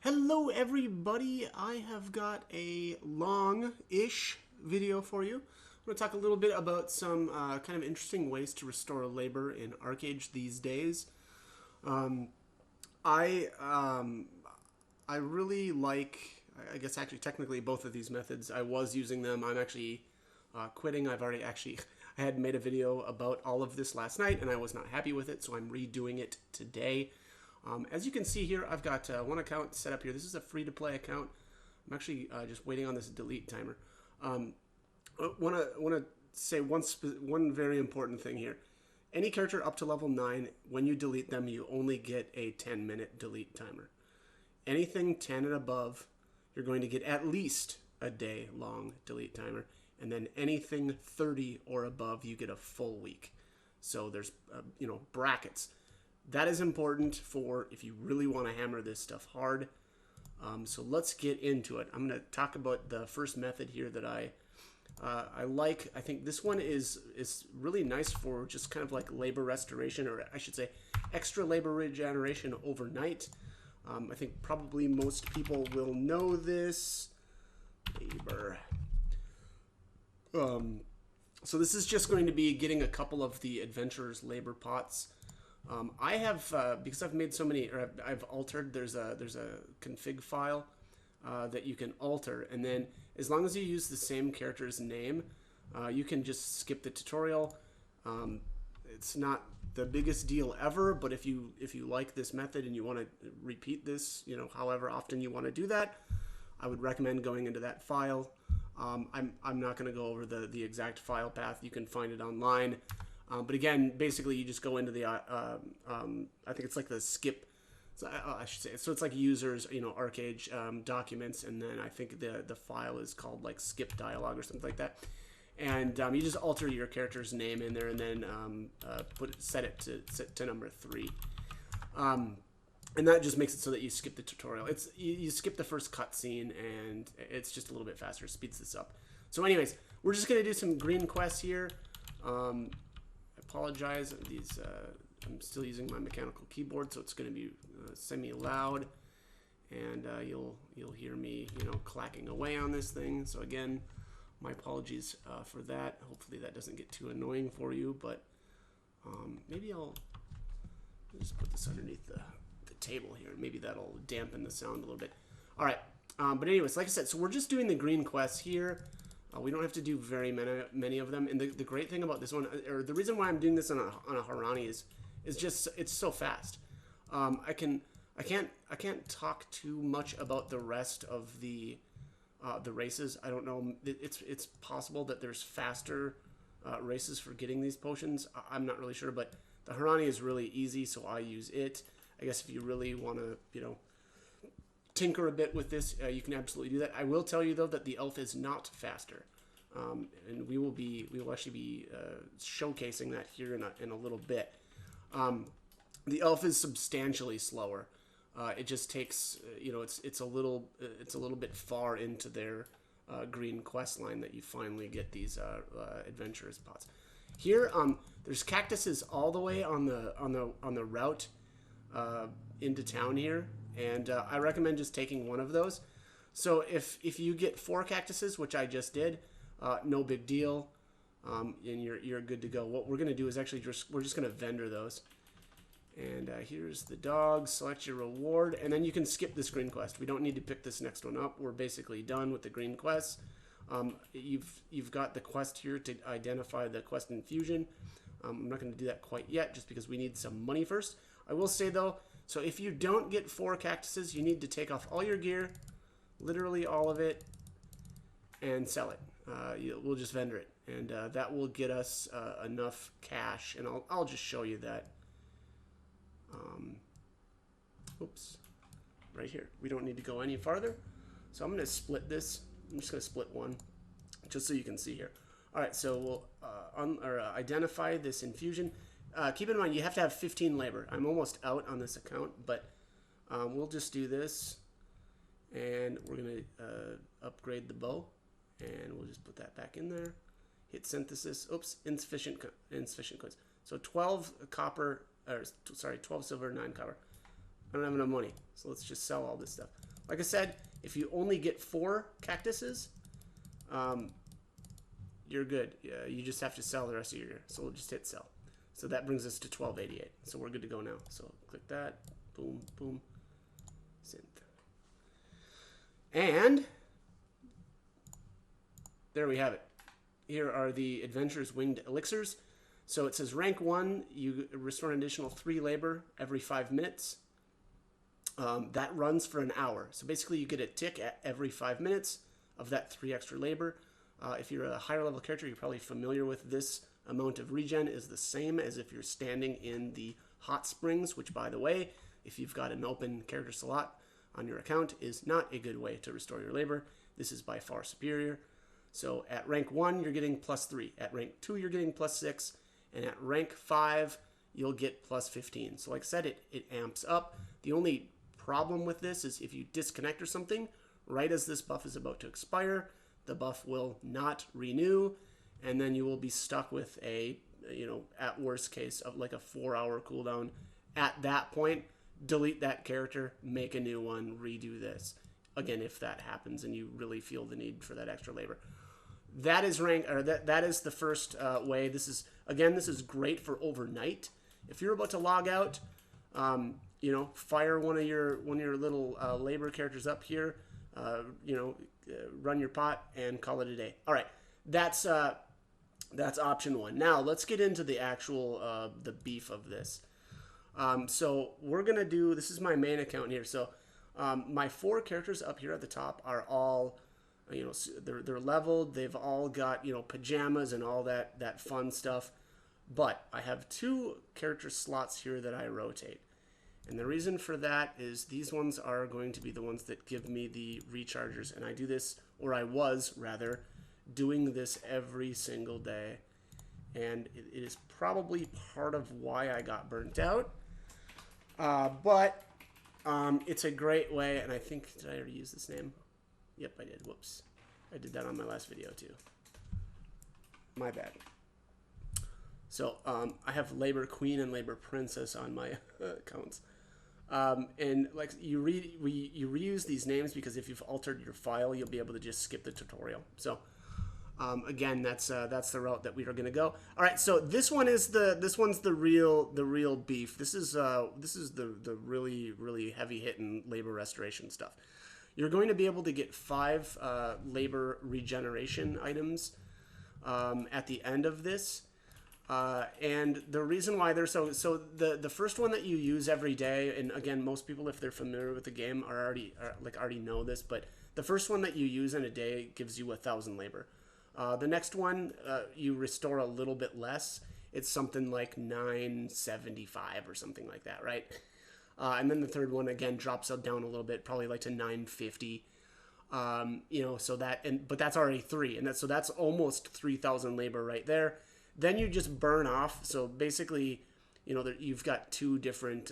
Hello everybody, I have got a long-ish video for you. I'm going to talk a little bit about some kind of interesting ways to restore labor in Archeage these days. Um, I I really like, I guess actually technically both of these methods. I was using them. I'm actually quitting. I've already actually, I had made a video about all of this last night and I was not happy with it, so I'm redoing it today. As you can see here, I've got one account set up here. This is a free-to-play account. I'm actually just waiting on this delete timer. I want to say one very important thing here. Any character up to level 9, when you delete them, you only get a 10-minute delete timer. Anything 10 and above, you're going to get at least a day-long delete timer. And then anything 30 or above, you get a full week. So there's, brackets. That is important for if you really want to hammer this stuff hard. So let's get into it. I'm going to talk about the first method here that I like. I think this one is really nice for just kind of like labor restoration, or I should say extra labor regeneration overnight. I think probably most people will know this. Labor. So this is just going to be getting a couple of the adventurers' labor pots. I have, because I've made so many, or I've altered, there's a config file that you can alter, and then as long as you use the same character's name, you can just skip the tutorial. It's not the biggest deal ever, but if you like this method and you want to repeat this, however often you want to do that, I would recommend going into that file. I'm not going to go over the exact file path. You can find it online. But again, basically, you just go into the, I think it's like the skip, so I should say, so it's like users, Archeage documents, and then I think the file is called like skip dialog or something like that. And you just alter your character's name in there, and then set it to number 3. And that just makes it so that you skip the tutorial. You skip the first cutscene, and it's just a little bit faster. It speeds this up. So anyways, we're just going to do some green quests here. Apologize. These I'm still using my mechanical keyboard, so it's going to be semi-loud, and you'll hear me, clacking away on this thing. So again, my apologies for that. Hopefully that doesn't get too annoying for you, but maybe I'll just put this underneath the table here. Maybe that'll dampen the sound a little bit. All right. But anyways, like I said, so we're just doing the green quests here. We don't have to do very many of them. And the great thing about this one, or the reason why I'm doing this on a Harani is just it's so fast. I can't talk too much about the rest of the races. I don't know. It's possible that there's faster races for getting these potions. I'm not really sure, but the Harani is really easy, so I use it. I guess if you really want to, tinker a bit with this, you can absolutely do that. I will tell you though that the elf is not faster, and we will actually be showcasing that here in a little bit. The elf is substantially slower. It just takes it's a little bit far into their green quest line that you finally get these adventurers pots. Here, there's cactuses all the way on the route into town here. And I recommend just taking one of those. So if you get 4 cactuses, which I just did, no big deal, and you're good to go. What we're gonna do is actually we're just gonna vendor those. And here's the dog. Select your reward, and then you can skip this green quest. We don't need to pick this next one up. We're basically done with the green quests. You've got the quest here to identify the quest infusion. I'm not gonna do that quite yet, just because we need some money first. I will say though. So if you don't get 4 cactuses, you need to take off all your gear, literally all of it, and sell it. We'll just vendor it, and that will get us enough cash. And I'll just show you that. Oops, right here. We don't need to go any farther. So I'm going to split this. I'm just going to split one, just so you can see here. All right, so we'll identify this infusion. Keep in mind, you have to have 15 labor. I'm almost out on this account, but we'll just do this, and we're going to upgrade the bow, and we'll just put that back in there. Hit synthesis. Oops, insufficient coins. So 12 copper, or sorry, 12 silver, 9 copper. I don't have enough money, so let's just sell all this stuff. Like I said, if you only get 4 cactuses, you're good. You just have to sell the rest of your year. So we'll just hit sell. So that brings us to 1288. So we're good to go now. So click that. Boom, boom. Synth. And there we have it. Here are the Adventurer's Winged Elixirs. So it says rank 1, you restore an additional 3 labor every 5 minutes. That runs for an hour. So basically you get a tick at every 5 minutes of that 3 extra labor. If you're a higher level character, you're probably familiar with this amount of regen is the same as if you're standing in the hot springs, which by the way, if you've got an open character slot on your account, is not a good way to restore your labor. This is by far superior. So at rank 1, you're getting +3. At rank 2, you're getting +6. And at rank 5, you'll get +15. So like I said, it amps up. The only problem with this is if you disconnect or something, right as this buff is about to expire, the buff will not renew, and then you will be stuck with a, at worst case, of like a 4-hour cooldown. At that point, delete that character, make a new one, redo this. Again, if that happens and you really feel the need for that extra labor. That is that is the first way. This is great for overnight. If you're about to log out, fire one of your little labor characters up here, run your pot and call it a day. All right, that's option 1. Now let's get into the actual the beef of this. So we're gonna do. This is my main account here. So my 4 characters up here at the top are all, they're leveled. They've all got pajamas and all that fun stuff. But I have 2 character slots here that I rotate. And the reason for that is these ones are going to be the ones that give me the rechargers. And I do this, or I was rather, doing this every single day. And it is probably part of why I got burnt out. But it's a great way, and I think, did I already use this name? Yep, I did. Whoops. I did that on my last video too. My bad. So I have Labor Queen and Labor Princess on my accounts. And like you reuse these names because if you've altered your file, you'll be able to just skip the tutorial. So again, that's the route that we are going to go. All right, so this one's the real beef. This is the really heavy hitting labor restoration stuff. You're going to be able to get 5 labor regeneration items at the end of this. And the reason why they're so the first one that you use every day, and again, most people, if they're familiar with the game, already know this, but the first one that you use in a day gives you 1,000 labor. The next one, you restore a little bit less. It's something like 975 or something like that, right? And then the third one again drops down a little bit, probably like to 950. So that, but that's already 3, and that's almost 3,000 labor right there. Then you just burn off. So basically, you've got two different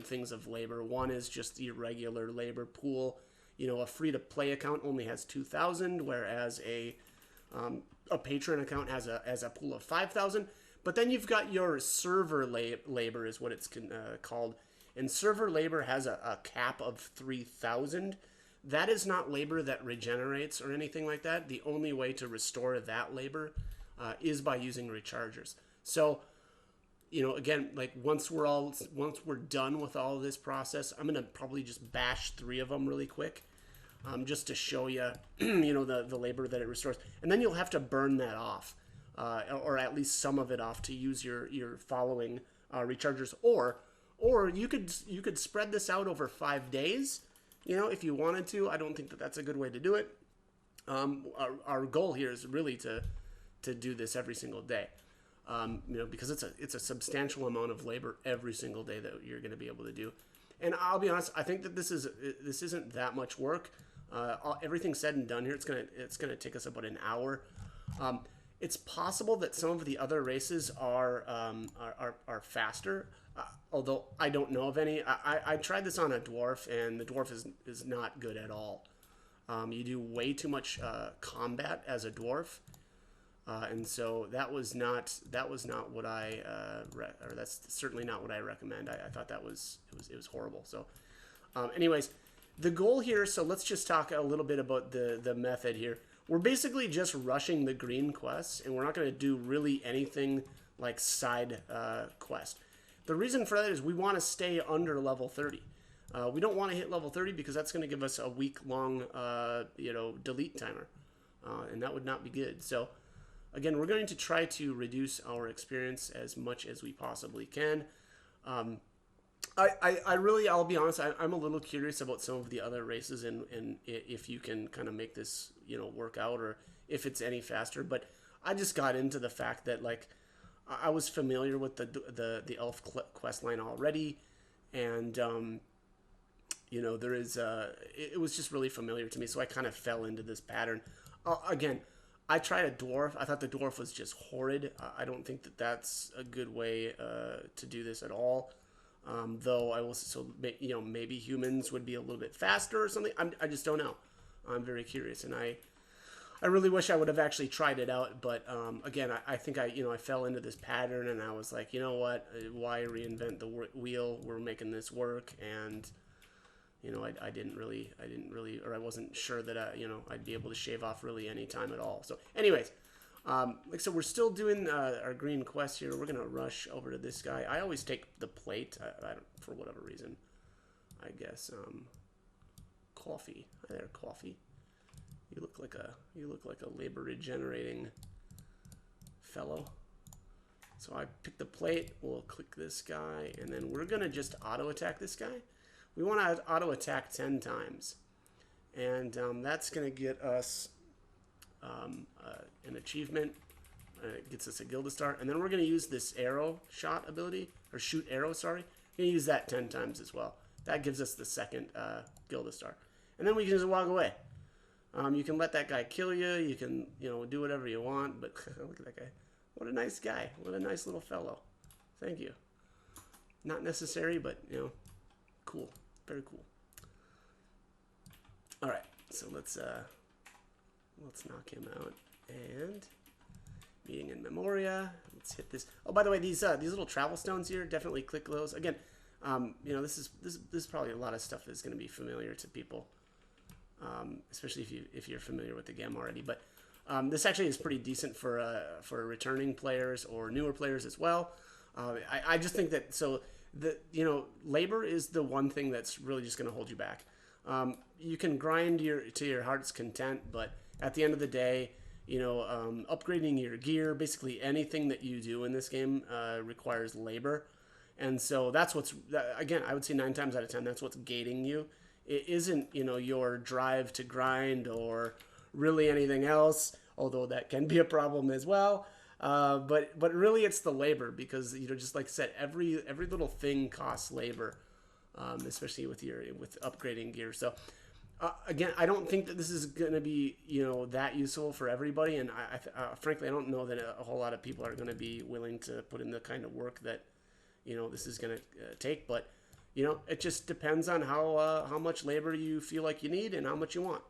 things of labor. One is just the regular labor pool. A free-to-play account only has 2,000, whereas a patron account has a pool of 5,000. But then you've got your server labor, is what it's called, and server labor has a cap of 3,000. That is not labor that regenerates or anything like that. The only way to restore that labor is by using rechargers. So, again, like once we're done with all of this process, I'm gonna probably just bash 3 of them really quick, just to show you, the labor that it restores, and then you'll have to burn that off, or at least some of it off to use your following rechargers, or you could spread this out over 5 days, if you wanted to. I don't think that that's a good way to do it. Our goal here is really to do this every single day, because it's a substantial amount of labor every single day that you're going to be able to do. And I'll be honest, I think that this isn't that much work. Everything said and done here, it's gonna take us about an hour. It's possible that some of the other races are faster, although I don't know of any. I tried this on a dwarf, and the dwarf is not good at all. You do way too much combat as a dwarf. And so that was not what or that's certainly not what I recommend. I thought it was horrible. So, anyways, The goal here, so let's just talk a little bit about the method here. We're basically just rushing the green quests, and we're not going to do really anything like side quest. The reason for that is we want to stay under level 30. We don't want to hit level 30 because that's going to give us a week-long, delete timer, and that would not be good. So, again, we're going to try to reduce our experience as much as we possibly can. I'll be honest, I'm a little curious about some of the other races and if you can kind of make this, work out or if it's any faster. But I just got into the fact that, like, I was familiar with the elf quest line already, and there is it was just really familiar to me, so I kind of fell into this pattern. Again, I tried a dwarf. I thought the dwarf was just horrid. I don't think that that's a good way to do this at all. Though I will, so maybe humans would be a little bit faster or something. I just don't know. I'm very curious, and I really wish I would have actually tried it out. But again, I think I fell into this pattern, and I was like, you know what? Why reinvent the wheel? We're making this work, and I didn't really, or I wasn't sure that I'd be able to shave off really any time at all. So, anyways. Like so, we're still doing our green quest here. We're gonna rush over to this guy. I always take the plate. I don't, for whatever reason. I guess. Coffee. Hi there, coffee. You look like a labor regenerating fellow. So I pick the plate. We'll click this guy, and then we're gonna just auto attack this guy. We want to auto attack 10 times, and that's gonna get us. An achievement. It gets us a Gilda Star, and then we're going to use this arrow shot ability, or shoot arrow, sorry. We're going to use that 10 times as well. That gives us the second Gilda Star. And then we can just walk away. You can let that guy kill you. You can, do whatever you want, but look at that guy. What a nice guy. What a nice little fellow. Thank you. Not necessary, but, cool. Very cool. All right, so let's knock him out. And meeting in Memoria. Let's hit this. Oh, by the way, these little travel stones here, definitely click those. Again, this is probably a lot of stuff that's going to be familiar to people, especially if you're familiar with the game already. But this actually is pretty decent for returning players or newer players as well. I just think that labor is the one thing that's really just going to hold you back. You can grind to your heart's content, but at the end of the day, upgrading your gear, basically anything that you do in this game requires labor. And so that's again, I would say 9 times out of 10, that's what's gating you. It isn't, your drive to grind or really anything else, although that can be a problem as well. But really it's the labor because, just like I said, every little thing costs labor, especially with upgrading gear. So, again, I don't think that this is going to be, that useful for everybody. And frankly, I don't know that a whole lot of people are going to be willing to put in the kind of work that, this is going to take. But, it just depends on how much labor you feel like you need and how much you want.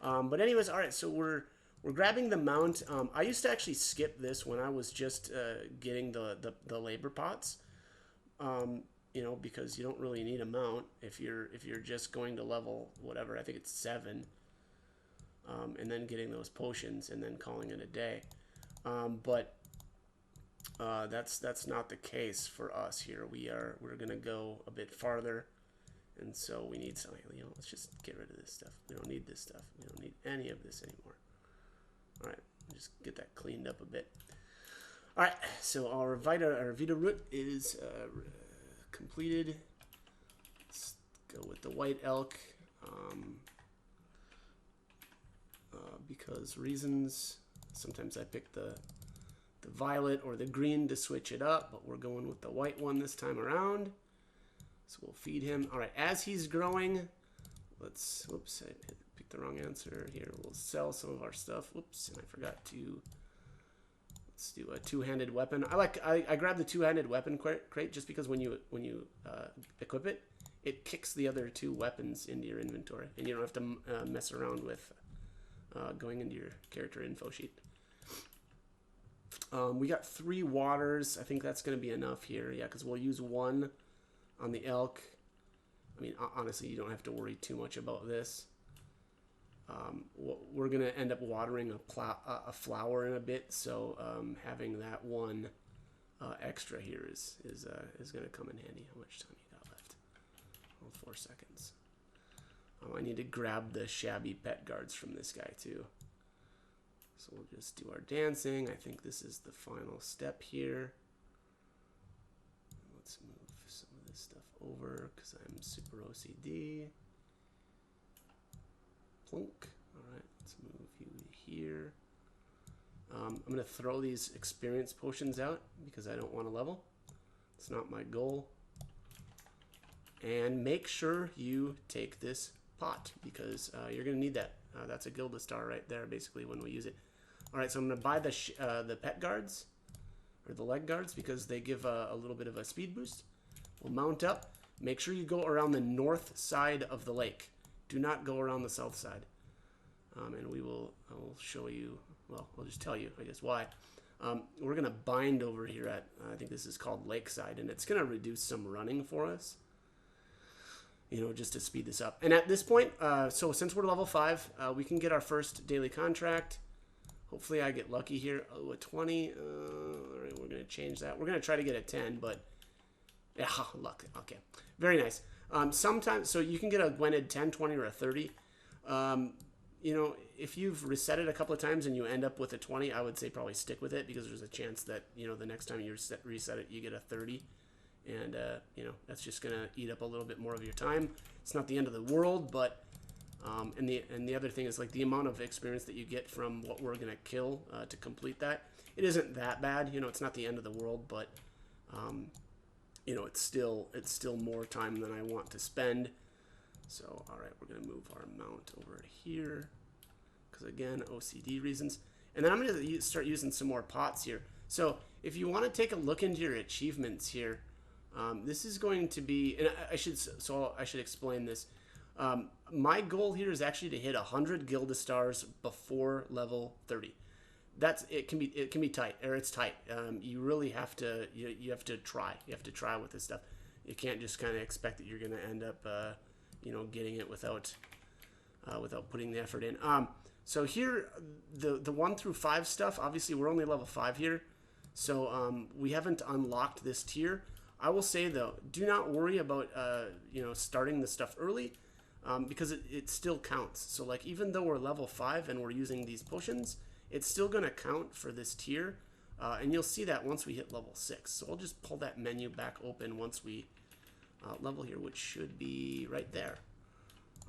But anyways, all right, so we're grabbing the mount. I used to actually skip this when I was just getting the labor pots. Because you don't really need a mount if you're just going to level whatever, I think it's 7, and then getting those potions and then calling it a day. But that's not the case for us here. We're gonna go a bit farther, and so we need something. Let's just get rid of this stuff. We don't need this stuff. We don't need any of this anymore. All right, just get that cleaned up a bit. All right, so our Vita root is completed. Let's go with the white elk because reasons. Sometimes I pick the violet or the green to switch it up, but we're going with the white one this time around. So we'll feed him. All right, as he's growing, whoops, I picked the wrong answer here. We'll sell some of our stuff. Whoops, and I forgot to. Let's do a two-handed weapon. I grabbed the two-handed weapon crate just because when you equip it, it kicks the other 2 weapons into your inventory, and you don't have to mess around with going into your character info sheet. We got 3 waters. I think that's going to be enough here. Yeah, because we'll use 1 on the elk. I mean, honestly, you don't have to worry too much about this. We're going to end up watering a flower in a bit, so having that one extra here is going to come in handy. How much time you got left? Oh, 4 seconds. I need to grab the shabby pet guards from this guy too. So we'll just do our dancing. I think this is the final step here. Let's move some of this stuff over because I'm super OCD. Plunk. All right, let's move you here. I'm going to throw these experience potions out because I don't want to level. It's not my goal. And make sure you take this pot because you're going to need that. That's a Gilda star right there, basically, when we use it. All right, so I'm going to buy the pet guards, or the leg guards, because they give a little bit of a speed boost. We'll mount up. Make sure you go around the north side of the lake. Do not go around the south side. And I will show you, well, I'll just tell you, I guess, why. We're going to bind over here at, I think this is called Lakeside, and it's going to reduce some running for us. You know, just to speed this up. And at this point, so since we're level 5, we can get our first daily contract. Hopefully I get lucky here. Oh, a 20. All right, we're going to change that. We're going to try to get a 10, but yeah, luck. Okay, very nice. Sometimes, so you can get a Gwynedd 10, 20, or a 30. You know, if you've reset it a couple of times and you end up with a 20, I would say probably stick with it because there's a chance that, you know, the next time you reset it, you get a 30. And, you know, that's just going to eat up a little bit more of your time. It's not the end of the world, but, and the other thing is, like, the amount of experience that you get from what we're going to kill to complete that, it isn't that bad. You know, it's not the end of the world, but, you know, it's still more time than I want to spend. So, all right, we're going to move our mount over here because, again, OCD reasons. And then I'm going to start using some more pots here. So if you want to take a look into your achievements here, this is going to be, and I should explain this. My goal here is actually to hit 100 Gilda stars before level 30. It can be tight, or it's tight. You really have to you have to try. You have to try with this stuff. You can't just kind of expect that you're going to end up you know, getting it without putting the effort in. So here, the 1 through 5 stuff. Obviously, we're only level 5 here, so we haven't unlocked this tier. I will say though, do not worry about you know, starting the stuff early because it still counts. So like, even though we're level 5 and we're using these potions, it's still going to count for this tier, and you'll see that once we hit level 6. So I'll just pull that menu back open once we level here, which should be right there.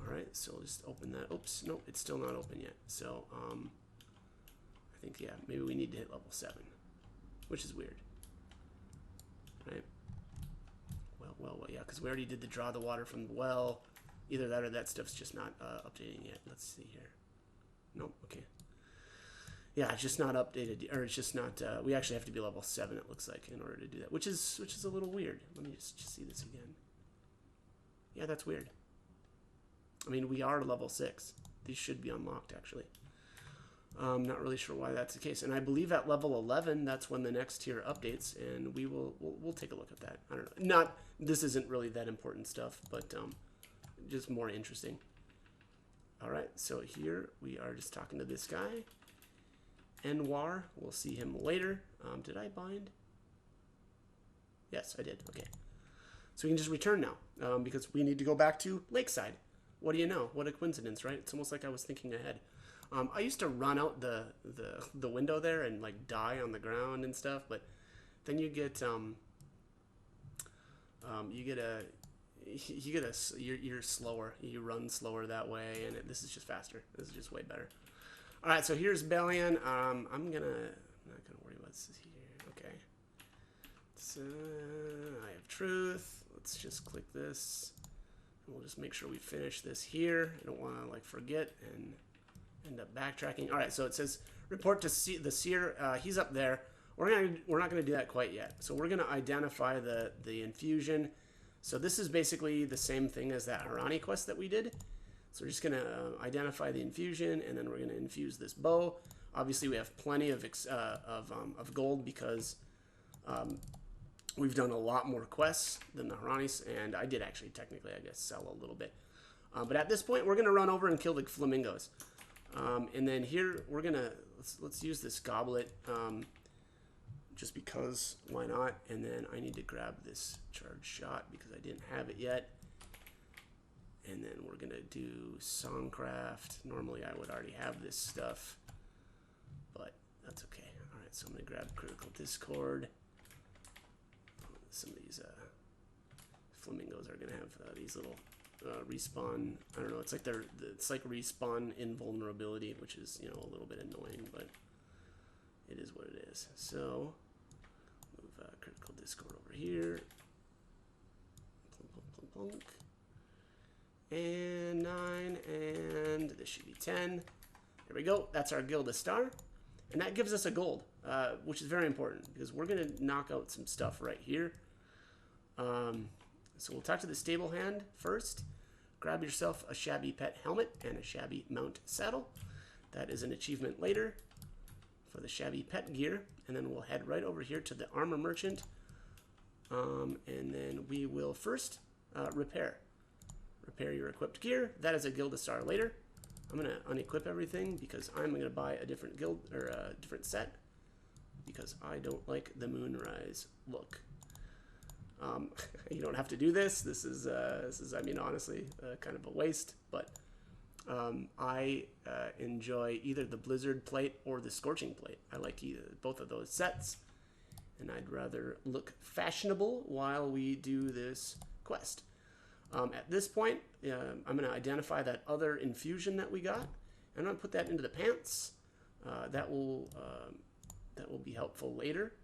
All right, so I'll just open that. Oops, no, it's still not open yet. So I think, yeah, maybe we need to hit level 7, which is weird. Right? Well, yeah, because we already did the draw the water from the well. Either that or that stuff's just not updating yet. Let's see here. Nope, okay. Yeah, it's just not updated, or it's just not, we actually have to be level 7, it looks like, in order to do that, which is a little weird. Let me just see this again. Yeah, that's weird. I mean, we are level 6. These should be unlocked, actually. I'm not really sure why that's the case. And I believe at level 11, that's when the next tier updates, and we'll take a look at that. I don't know. This isn't really that important stuff, but just more interesting. All right, so here we are just talking to this guy. Enwar, we'll see him later. Did I bind? Yes, I did. Okay. So we can just return now because we need to go back to Lakeside. What do you know? What a coincidence, right? It's almost like I was thinking ahead. I used to run out the window there and like die on the ground and stuff, but then you're slower. You run slower that way, and this is just faster. This is just way better. All right, so here's Bellion. I'm not gonna worry about this here. Okay. So I have truth. Let's just click this. And we'll just make sure we finish this here. I don't want to like forget and end up backtracking. All right, so it says report to the seer. He's up there. We're not gonna do that quite yet. So we're gonna identify the infusion. So this is basically the same thing as that Harani quest that we did. So we're just going to identify the infusion, and then we're going to infuse this bow. Obviously, we have plenty of gold because We've done a lot more quests than the Haranis, and I did actually technically, I guess, sell a little bit. But at this point, we're going to run over and kill the flamingos. And then here, we're going to, let's use this goblet, just because, why not? And then I need to grab this charged shot because I didn't have it yet. And then we're going to do Songcraft. Normally, I would already have this stuff, but that's okay. All right, so I'm going to grab Critical Discord. Some of these flamingos are going to have these little respawn. I don't know. It's like respawn invulnerability, which is, you know, a little bit annoying, but it is what it is. So move Critical Discord over here. Plunk, plunk, plunk, plunk. And 9, and this should be 10. There we go. That's our Gilda Star. And that gives us a gold, which is very important because we're going to knock out some stuff right here. So we'll talk to the stable hand first. Grab yourself a shabby pet helmet and a shabby mount saddle. That is an achievement later for the shabby pet gear. And then we'll head right over here to the armor merchant. And then we will first repair your equipped gear. That is a Gilda Star later. I'm going to unequip everything because I'm going to buy a different guild or a different set because I don't like the Moonrise look. You don't have to do this. This is I mean, honestly, kind of a waste. But I enjoy either the Blizzard plate or the Scorching plate. I like both of those sets, and I'd rather look fashionable while we do this quest. At this point, I'm going to identify that other infusion that we got, and I'm going to put that into the pants. That will be helpful later.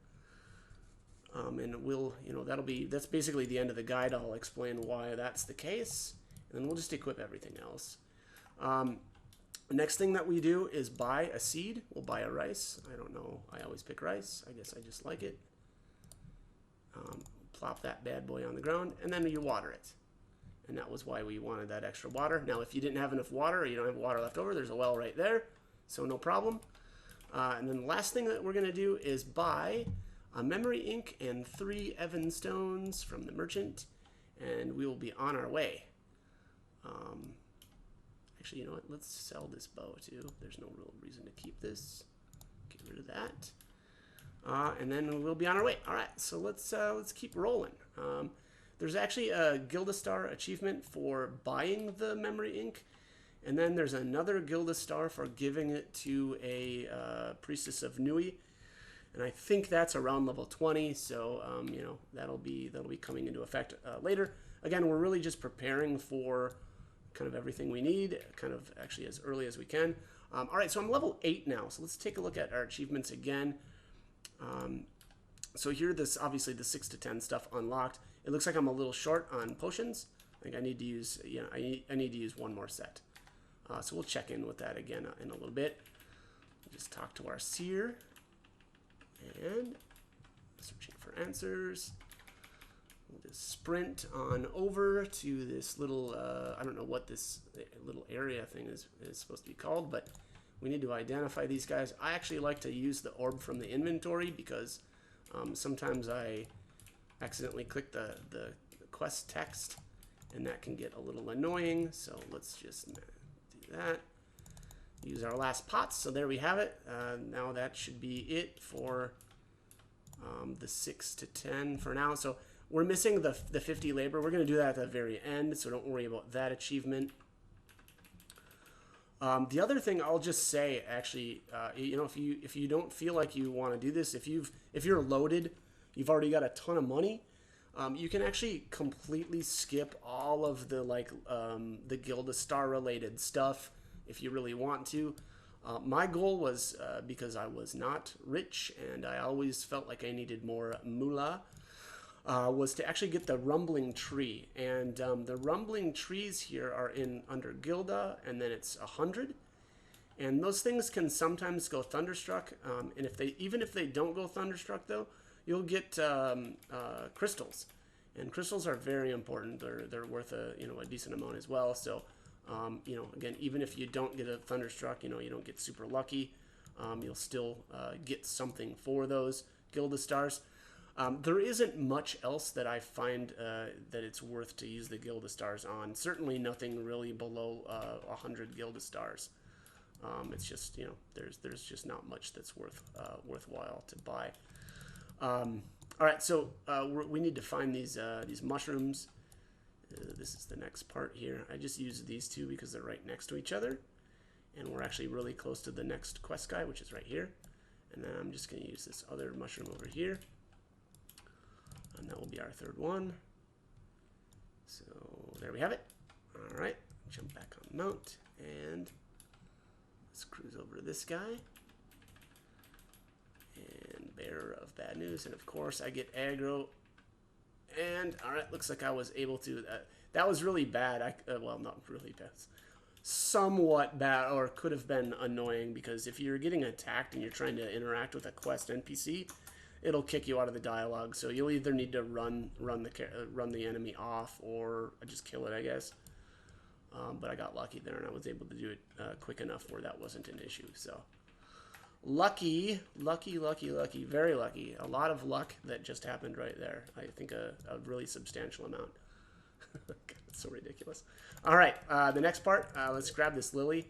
And we'll, you know, that's basically the end of the guide. I'll explain why that's the case, and then we'll just equip everything else. The next thing that we do is buy a seed. We'll buy a rice. I don't know. I always pick rice. I guess I just like it. Plop that bad boy on the ground, and then you water it. And that was why we wanted that extra water. Now, if you didn't have enough water or you don't have water left over, there's a well right there, so no problem. And then the last thing that we're going to do is buy a memory ink and 3 Evan stones from the merchant, and we will be on our way. Actually, you know what? Let's sell this bow too. There's no real reason to keep this. Get rid of that. And then we'll be on our way. All right, so let's keep rolling. There's actually a Gilda Star achievement for buying the memory ink, and then there's another Gilda Star for giving it to a Priestess of Nui, and I think that's around level 20. So you know, that'll be coming into effect later. Again, we're really just preparing for kind of everything we need, kind of actually as early as we can. All right, so I'm level 8 now. So let's take a look at our achievements again. So here, this obviously the 6 to 10 stuff unlocked. It looks like I'm a little short on potions. I think I need to use, you know, I need to use one more set. So we'll check in with that again in a little bit. Just talk to our seer and searching for answers. We'll just sprint on over to this little, I don't know what this little area thing is supposed to be called, but we need to identify these guys. I actually like to use the orb from the inventory because sometimes I accidentally click the quest text, and that can get a little annoying. So let's just do that. Use our last pots. So there we have it. Now that should be it for the 6 to 10 for now. So we're missing the 50 labor. We're going to do that at the very end, so don't worry about that achievement. The other thing I'll just say, actually, you know, if you don't feel like you want to do this, if you're loaded, you've already got a ton of money, you can actually completely skip all of the the Gilda Star related stuff if you really want to. My goal was, because I was not rich and I always felt like I needed more moolah, was to actually get the rumbling tree. And the rumbling trees here are under Gilda, and then it's 100. And those things can sometimes go thunderstruck. And even if they don't go thunderstruck, though, you'll get crystals. And crystals are very important. They're worth a decent amount as well. So again, even if you don't get a thunderstruck, you don't get super lucky, you'll still get something for those Gilda Stars. There isn't much else that I find that it's worth to use the Gilda Stars on. Certainly nothing really below 100 Gilda Stars. It's just, you know, there's just not much that's worthwhile to buy. All right, so we need to find these mushrooms. This is the next part here. I just used these two because they're right next to each other. And we're actually really close to the next quest guy, which is right here. And then I'm just going to use this other mushroom over here. And that will be our third one. So there we have it. All right, jump back on mount. And let's cruise over to this guy. And bearer of bad news. And of course, I get aggro. And all right, looks like I was able to. That was really bad. Well, not really bad. Somewhat bad, or could have been annoying, because if you're getting attacked and you're trying to interact with a quest NPC, it'll kick you out of the dialogue. So you'll either need to run the enemy off, or just kill it, I guess. But I got lucky there, and I was able to do it quick enough where that wasn't an issue. So lucky, very lucky. A lot of luck that just happened right there. I think a really substantial amount. God, it's so ridiculous. All right, the next part, let's grab this lily.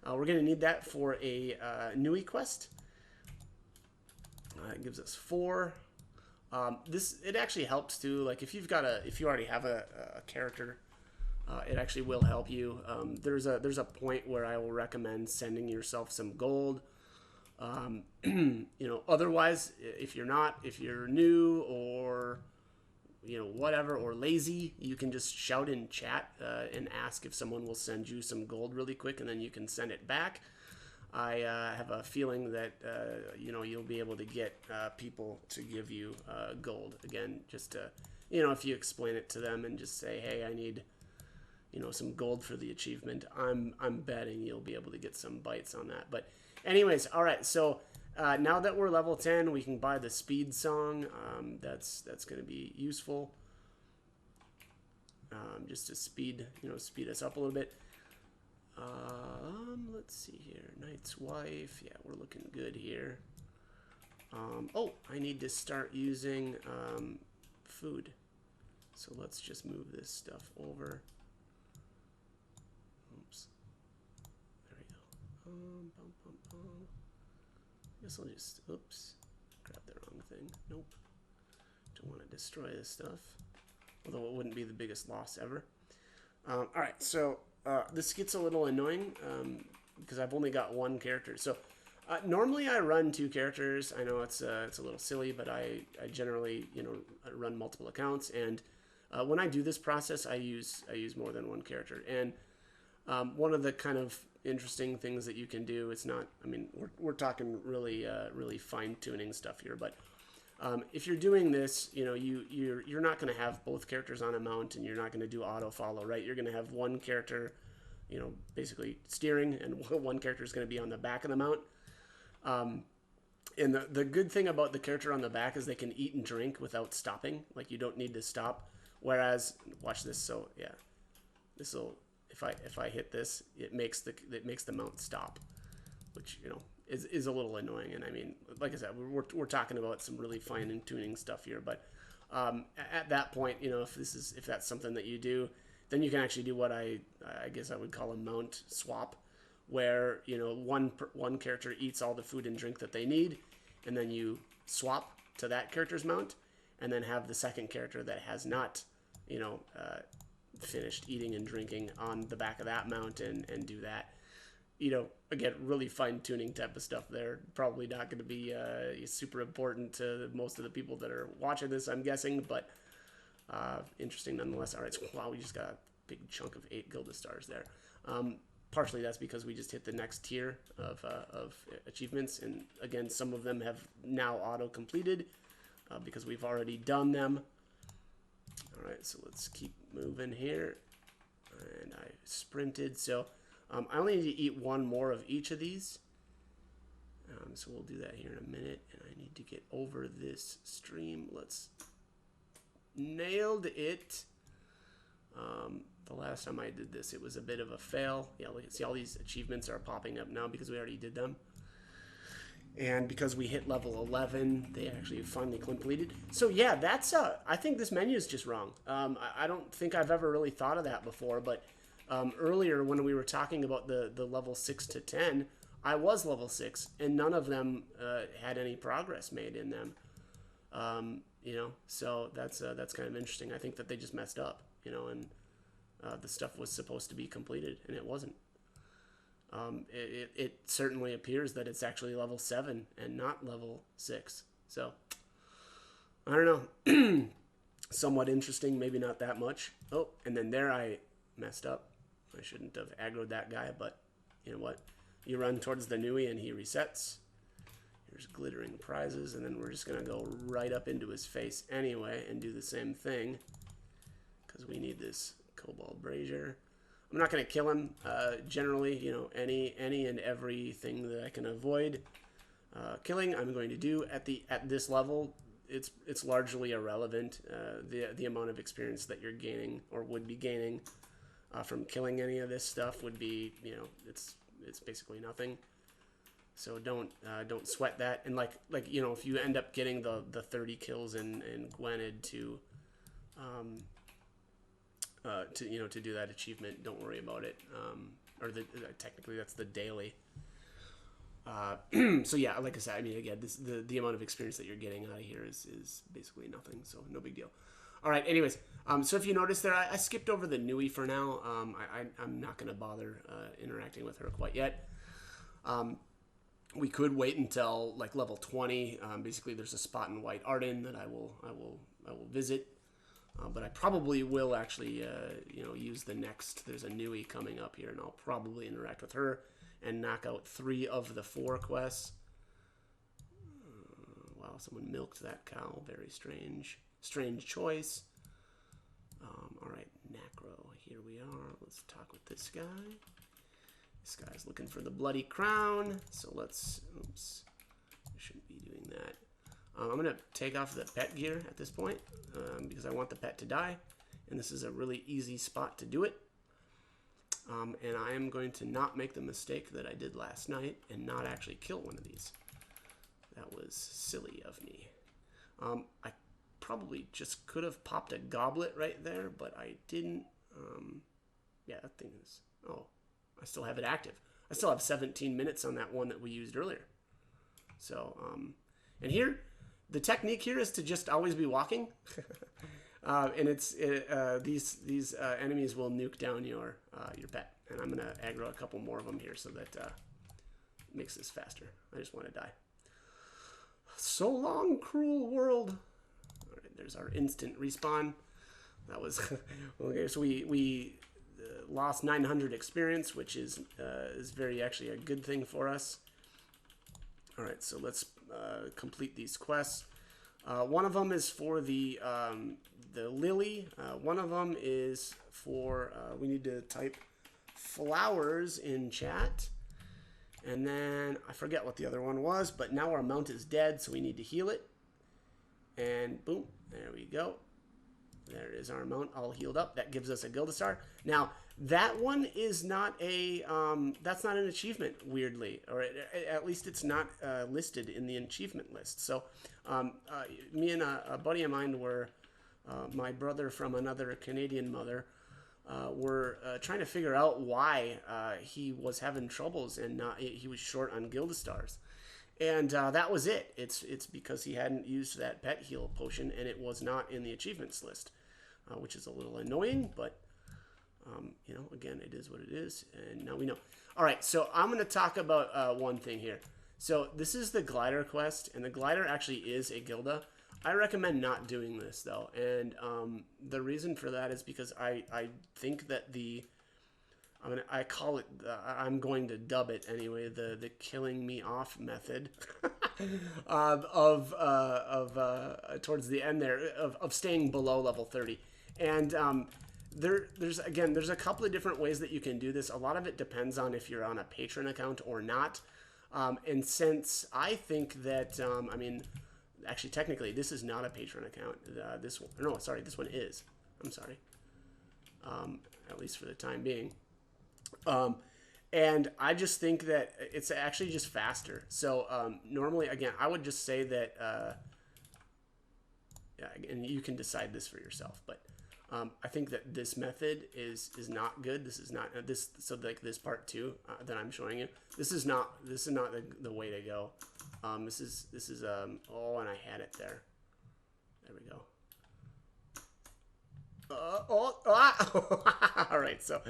We're going to need that for a Nui quest. It gives us 4. It actually helps too. Like if you already have a character, it actually will help you. There's a point where I will recommend sending yourself some gold. You know, otherwise, if you're new, or you know, whatever, or lazy, you can just shout in chat and ask if someone will send you some gold really quick, and then you can send it back. I have a feeling that you know, you'll be able to get people to give you gold. Again, just to, you know, if you explain it to them and just say, hey, I need, you know, some gold for the achievement, I'm betting you'll be able to get some bites on that. But anyways, all right, so now that we're level 10, we can buy the speed song. That's going to be useful, just to speed us up a little bit. Let's see here. Knight's Wife. Yeah, we're looking good here. Oh, I need to start using food. So let's just move this stuff over. Oops. There we go. Guess I'll just, oops, grab the wrong thing. Nope. Don't want to destroy this stuff. Although it wouldn't be the biggest loss ever. Alright, so this gets a little annoying because I've only got one character. So normally I run 2 characters. I know it's a little silly, but I generally, you know, run multiple accounts. And when I do this process, I use more than one character. And one of the kind of interesting things that you can do, it's not, I mean, we're talking really really fine-tuning stuff here, but if you're doing this, you know, you're not going to have both characters on a mount, and you're not going to do auto follow, right? You're going to have one character, you know, basically steering, and one character is going to be on the back of the mount. And the good thing about the character on the back is they can eat and drink without stopping. Like, you don't need to stop. Whereas, watch this. So yeah, this will, if I hit this, it makes the mount stop, which, you know, is a little annoying. And I mean, like I said, we're talking about some really fine and tuning stuff here. But at that point, you know, if that's something that you do, then you can actually do what I guess I would call a mount swap, where, you know, one character eats all the food and drink that they need, and then you swap to that character's mount, and then have the second character that has not, you know, finished eating and drinking on the back of that mount and do that. You know, again, really fine-tuning type of stuff there. Probably not going to be super important to most of the people that are watching this, I'm guessing, but interesting nonetheless. All right, so wow, we just got a big chunk of 8 Gilda Stars there. Partially that's because we just hit the next tier of achievements, and again, some of them have now auto-completed because we've already done them. All right, so let's keep moving here. And I sprinted, so I only need to eat one more of each of these. So we'll do that here in a minute, and I need to get over this stream. Let's nailed it. The last time I did this, it was a bit of a fail. Yeah, look, see, all these achievements are popping up now because we already did them. And because we hit level 11, they actually finally completed. So yeah, that's I think this menu is just wrong. I don't think I've ever really thought of that before, but earlier when we were talking about the level 6 to 10, I was level 6, and none of them had any progress made in them. You know, so that's kind of interesting. I think that they just messed up, you know, and the stuff was supposed to be completed, and it wasn't. It certainly appears that it's actually level 7 and not level 6. So, I don't know. Somewhat interesting, maybe not that much. Oh, and then there I messed up. I shouldn't have aggroed that guy, but you know what? You run towards the Nui and he resets. Here's glittering prizes, and then we're just going to go right up into his face anyway and do the same thing because we need this Cobalt Brazier. I'm not going to kill him. Generally, you know, any and everything that I can avoid killing, I'm going to do at this level. It's largely irrelevant. The amount of experience that you're gaining or would be gaining from killing any of this stuff would be, you know, it's basically nothing. So don't sweat that. And like you know, if you end up getting the 30 kills in Gwynedd to you know, to do that achievement, don't worry about it. Or technically that's the daily. So yeah, like I said, I mean, again, the amount of experience that you're getting out of here is basically nothing, so no big deal. All right, anyways, so if you notice there, I skipped over the Nui for now. I'm not going to bother interacting with her quite yet. We could wait until like level 20. Basically, there's a spot in White Arden that I will visit. But I probably will actually, you know, use the next. There's a Nui coming up here, and I'll probably interact with her and knock out 3 of the 4 quests. Wow, someone milked that cow. Very strange. Strange choice. All right, Nacro. Here we are. Let's talk with this guy. This guy's looking for the bloody crown. So let's. Oops. I shouldn't be doing that. I'm going to take off the pet gear at this point because I want the pet to die. And this is a really easy spot to do it. And I am going to not make the mistake that I did last night and not actually kill one of these. That was silly of me. I probably just could have popped a goblet right there, but I didn't. Yeah, that thing is... Oh, I still have it active. I still have 17 minutes on that one that we used earlier. So, and here... The technique here is to just always be walking, and these enemies will nuke down your pet. And I'm gonna aggro a couple more of them here so that makes this faster. I just want to die. So long, cruel world. All right, there's our instant respawn. That was okay. So we lost 900 experience, which is very actually a good thing for us. All right, so let's complete these quests. One of them is for the lily. One of them is for, we need to type flowers in chat. And then I forget what the other one was, but now our mount is dead, so we need to heal it. And boom, there we go. There is our mount all healed up. That gives us a Gildastar. Now, that one is not a, that's not an achievement, weirdly. Or at least it's not listed in the achievement list. So, me and a buddy of mine were, my brother from another Canadian mother, were trying to figure out why he was having troubles and he was short on Gildastars. And that was it. It's because he hadn't used that pet heal potion, and it was not in the achievements list, which is a little annoying, but you know, again, it is what it is, and now we know. All right, so I'm going to talk about one thing here. So this is the glider quest, and the glider actually is a Gilda. I recommend not doing this, though, and the reason for that is because I think that I'm going to dub it anyway, the killing me off method towards the end there of staying below level 30. And there's a couple of different ways that you can do this. A lot of it depends on if you're on a patron account or not. And since I think that, I mean, actually technically this is not a patron account. This one is. I'm sorry. At least for the time being. And I just think that it's actually just faster. So normally, again, I would just say that, yeah, and you can decide this for yourself, but I think that this method is not good. This is not this. So like this part 2 that I'm showing you, this is not the way to go. This is oh, and I had it there. There we go. All right, so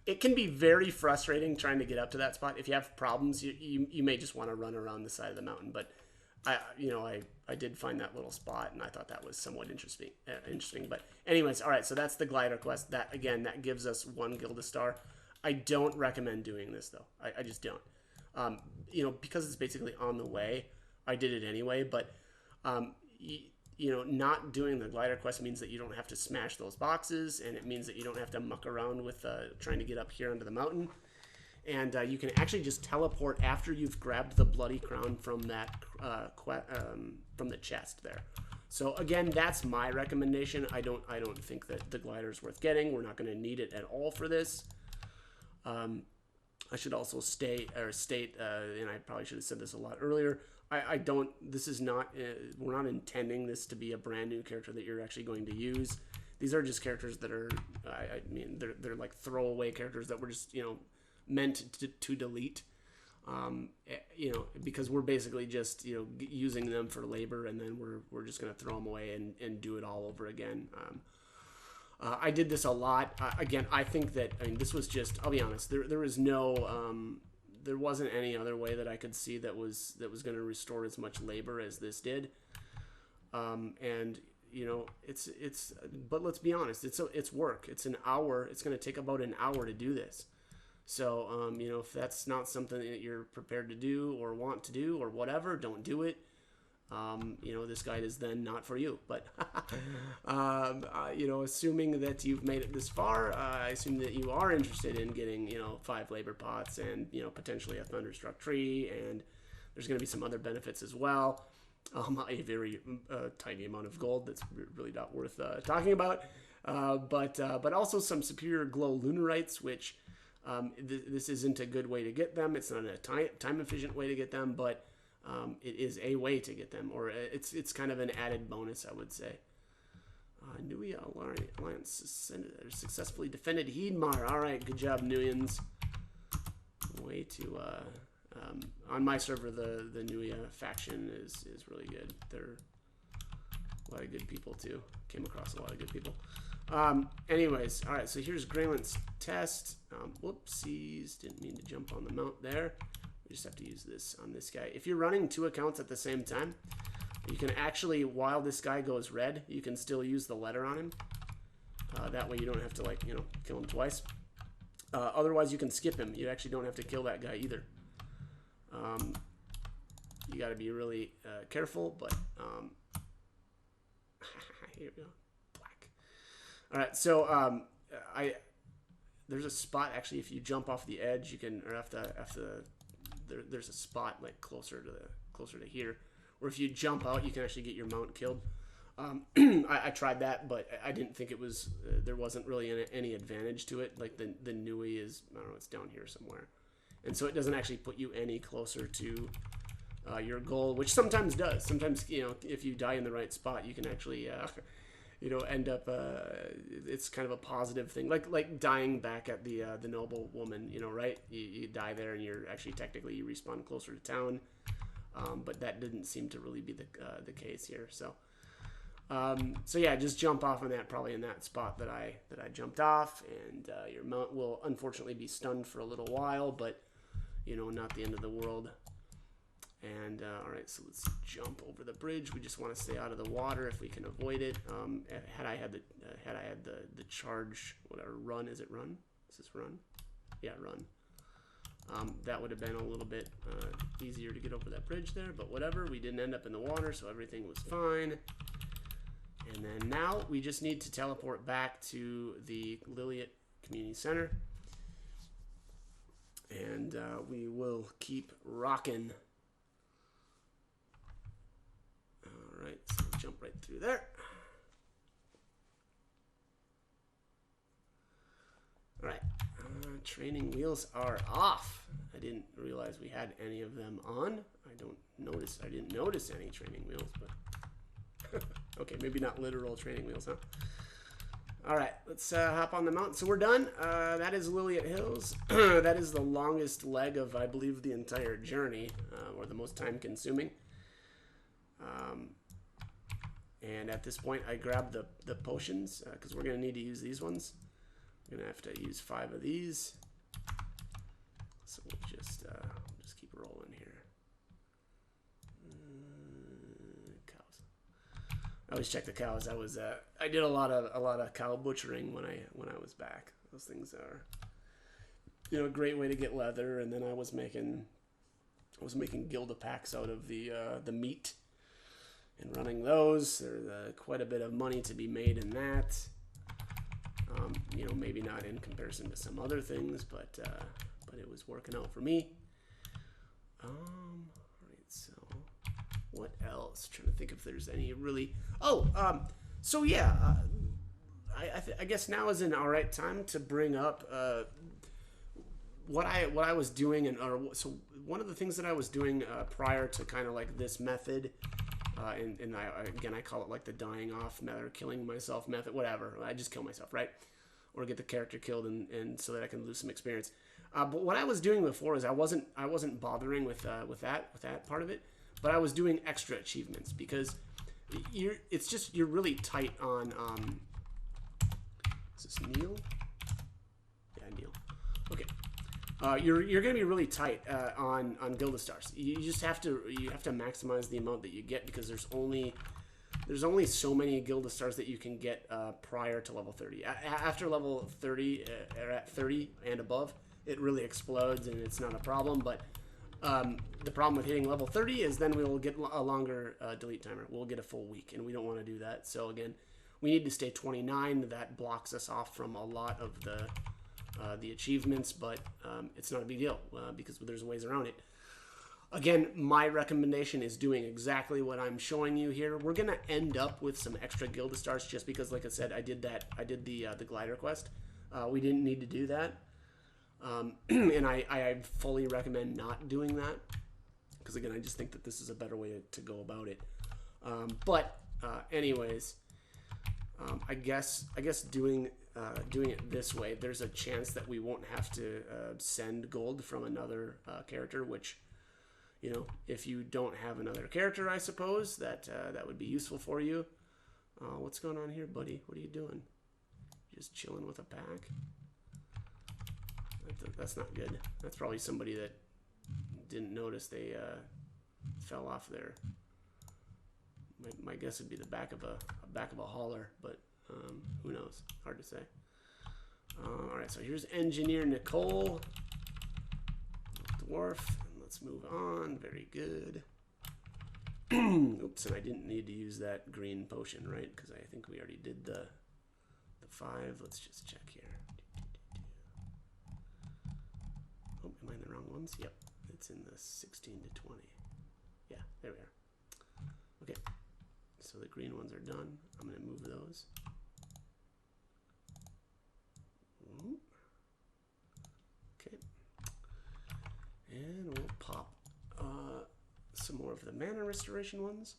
it can be very frustrating trying to get up to that spot. If you have problems, you may just want to run around the side of the mountain. But I did find that little spot, and I thought that was somewhat interesting. But anyways, all right, so that's the glider quest. That again, that gives us 1 Gilda star. I don't recommend doing this though. I just don't. Because it's basically on the way. I did it anyway, but not doing the glider quest means that you don't have to smash those boxes, and it means that you don't have to muck around with trying to get up here onto the mountain. And you can actually just teleport after you've grabbed the bloody crown from that from the chest there. So again, that's my recommendation. I don't think that the glider is worth getting. We're not going to need it at all for this. I should also state, and I probably should have said this a lot earlier. This is not, we're not intending this to be a brand new character that you're actually going to use. These are just characters that are, they're like throwaway characters that we're just, meant to delete, because we're basically just, using them for labor, and then we're just going to throw them away and do it all over again. I did this a lot. Again, I think that, this was just, I'll be honest, there was no, there wasn't any other way that I could see that was going to restore as much labor as this did. And but let's be honest, it's work. It's an hour. It's going to take about an hour to do this. So, if that's not something that you're prepared to do or want to do or whatever, don't do it. This guide is then not for you. But, assuming that you've made it this far, I assume that you are interested in getting, 5 labor pots and, potentially a thunderstruck tree. And there's going to be some other benefits as well. A very tiny amount of gold that's really not worth talking about. But also some superior glow lunarites, which this isn't a good way to get them. It's not a time efficient way to get them, but it is a way to get them, or it's kind of an added bonus, I would say. Nuia Alliance successfully defended Heedmar. All right, good job, Nuians. Way to on my server, the Nuia faction is really good. They're a lot of good people too. Came across a lot of good people. Anyways, all right. So here's Graylant's test. Whoopsies, didn't mean to jump on the mount there. We just have to use this on this guy. If you're running 2 accounts at the same time, you can actually, while this guy goes red, you can still use the letter on him. That way you don't have to kill him twice. Otherwise, you can skip him. You actually don't have to kill that guy either. You got to be really careful, but here we go. Black. All right, so there's a spot actually. If you jump off the edge, you can, or there's a spot like closer to here, where if you jump out, you can actually get your mount killed. I tried that, but I didn't think it was. There wasn't really any advantage to it. Like the Nui is, I don't know, it's down here somewhere, and so it doesn't actually put you any closer to your goal, which sometimes does. Sometimes if you die in the right spot, you can actually end up. It's kind of a positive thing, like dying back at the noble woman. Right? You die there, and you're actually technically you respawn closer to town, but that didn't seem to really be the case here. So. So yeah, just jump off on that, probably in that spot that I jumped off, and your mount will unfortunately be stunned for a little while, but not the end of the world. And all right, so let's jump over the bridge. We just want to stay out of the water if we can avoid it. Had I had the charge, whatever, run, is it run? Is this run? Yeah, run. That would have been a little bit easier to get over that bridge there, but whatever. We didn't end up in the water, so everything was fine. And then now we just need to teleport back to the Liliot Community Center. And we will keep rocking. All right, so we'll jump right through there. All right, Training wheels are off. I didn't realize we had any of them on. I didn't notice any training wheels, but okay, maybe not literal training wheels, huh? All right, let's hop on the mountain. So we're done. That is Liliat Hills. That is the longest leg of, I believe, the entire journey, or the most time-consuming. And at this point, I grabbed the potions, because we're going to need to use these ones. We're going to have to use 5 of these. So we'll just keep rolling here. Cows. I always check the cows. I did a lot of cow butchering when I was back. Those things are, a great way to get leather. And then I was making Gilda packs out of the meat and running those. There's quite a bit of money to be made in that. Maybe not in comparison to some other things, but it was working out for me. All right, so what else? Trying to think if there's any really. So yeah, I guess now is an all right time to bring up what I was doing, so one of the things that I was doing prior to kind of like this method. And I call it like the dying off method, or killing myself method, whatever. I just kill myself, right? Or get the character killed, and so that I can lose some experience. But what I was doing before is I wasn't bothering with that part of it, but I was doing extra achievements because you're really tight on. Is this Neil? Yeah, Neil. Okay. You're going to be really tight on Gilda Stars. You have to maximize the amount that you get, because there's only so many Gilda Stars that you can get prior to level 30. After level 30 or at 30 and above, it really explodes and it's not a problem. But the problem with hitting level 30 is then we will get a longer delete timer. We'll get a full week, and we don't want to do that. So again, we need to stay 29. That blocks us off from a lot of the achievements, but it's not a big deal because there's ways around it. Again, my recommendation is doing exactly what I'm showing you here. We're gonna end up with some extra Gilda Stars just because, like I said, I did the glider quest. We didn't need to do that, and I fully recommend not doing that because, again, I just think that this is a better way to go about it. Anyways, I guess doing it this way, there's a chance that we won't have to send gold from another character, which, if you don't have another character, I suppose that would be useful for you. What's going on here, buddy? What are you doing? Just chilling with a pack? That's not good. That's probably somebody that didn't notice they fell off there. My guess would be the back of a hauler, but who knows? Hard to say. All right, so here's Engineer Nicole, dwarf. Let's move on. Very good. Oops, and I didn't need to use that green potion, right? Because I think we already did the 5. Let's just check here. Oh, am I in the wrong ones? Yep, it's in the 16 to 20. Yeah, there we are. Okay, so the green ones are done. I'm going to move those. Okay, and we'll pop some more of the mana restoration ones.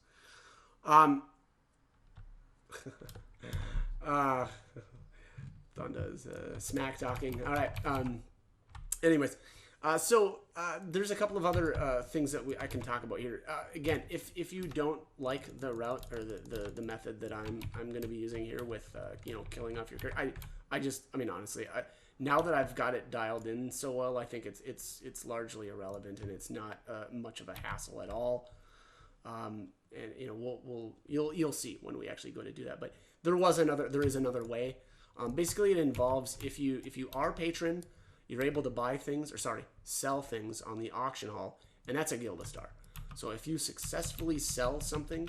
Thunda's smack talking. All right. Anyways, there's a couple of other things that I can talk about here. Again, if you don't like the route or the method that I'm going to be using here with killing off your character, I mean honestly, now that I've got it dialed in so well, I think it's largely irrelevant, and it's not much of a hassle at all. And you'll see when we actually go to do that. But there is another way. Basically, it involves if you are patron, you're able to buy things, sell things on the auction hall, and that's a Gilda Star. So if you successfully sell something,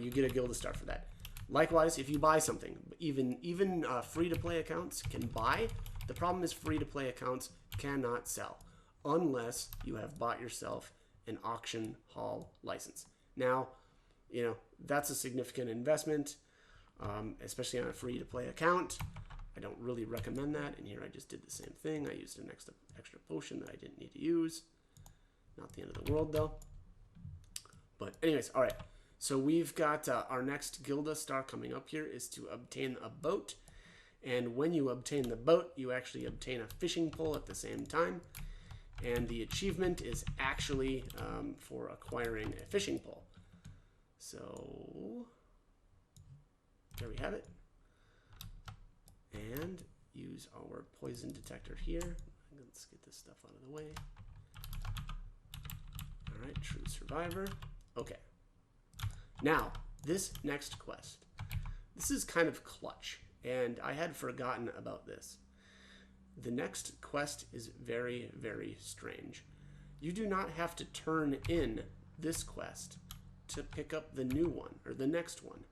you get a Gilda Star for that. Likewise, if you buy something, even free-to-play accounts can buy. The problem is free-to-play accounts cannot sell unless you have bought yourself an auction hall license. Now, that's a significant investment, especially on a free-to-play account. I don't really recommend that. And here I just did the same thing. I used an extra potion that I didn't need to use. Not the end of the world, though. But anyways, all right. So we've got our next Gilda star coming up here is to obtain a boat. And when you obtain the boat, you actually obtain a fishing pole at the same time. And the achievement is actually for acquiring a fishing pole. So there we have it. And use our poison detector here. Let's get this stuff out of the way. All right, true survivor. Okay. Now, this next quest. This is kind of clutch, and I had forgotten about this. The next quest is very, very strange. You do not have to turn in this quest to pick up the new one, or the next one.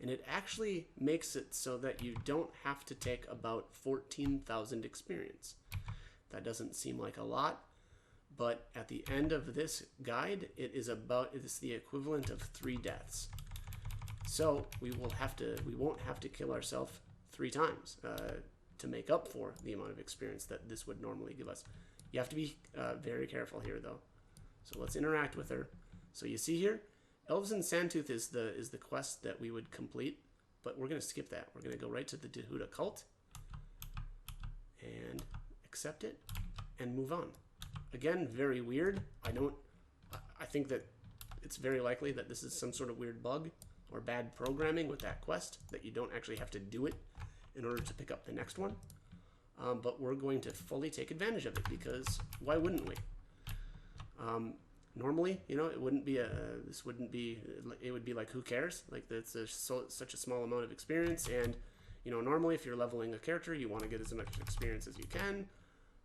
And it actually makes it so that you don't have to take about 14,000 experience. That doesn't seem like a lot, but at the end of this guide, it's the equivalent of 3 deaths. So we won't have to kill ourselves 3 times to make up for the amount of experience that this would normally give us. You have to be very careful here, though. So let's interact with her. So you see here, Elves and Sandtooth is the quest that we would complete, but we're going to skip that. We're going to go right to the Dehuda cult and accept it and move on. Again, very weird. I think that it's very likely that this is some sort of weird bug or bad programming with that quest, that you don't actually have to do it in order to pick up the next one. But we're going to fully take advantage of it, because why wouldn't we? Normally, you know, it would be like, who cares? Like, that's such a small amount of experience, and, you know, normally if you're leveling a character, you want to get as much experience as you can,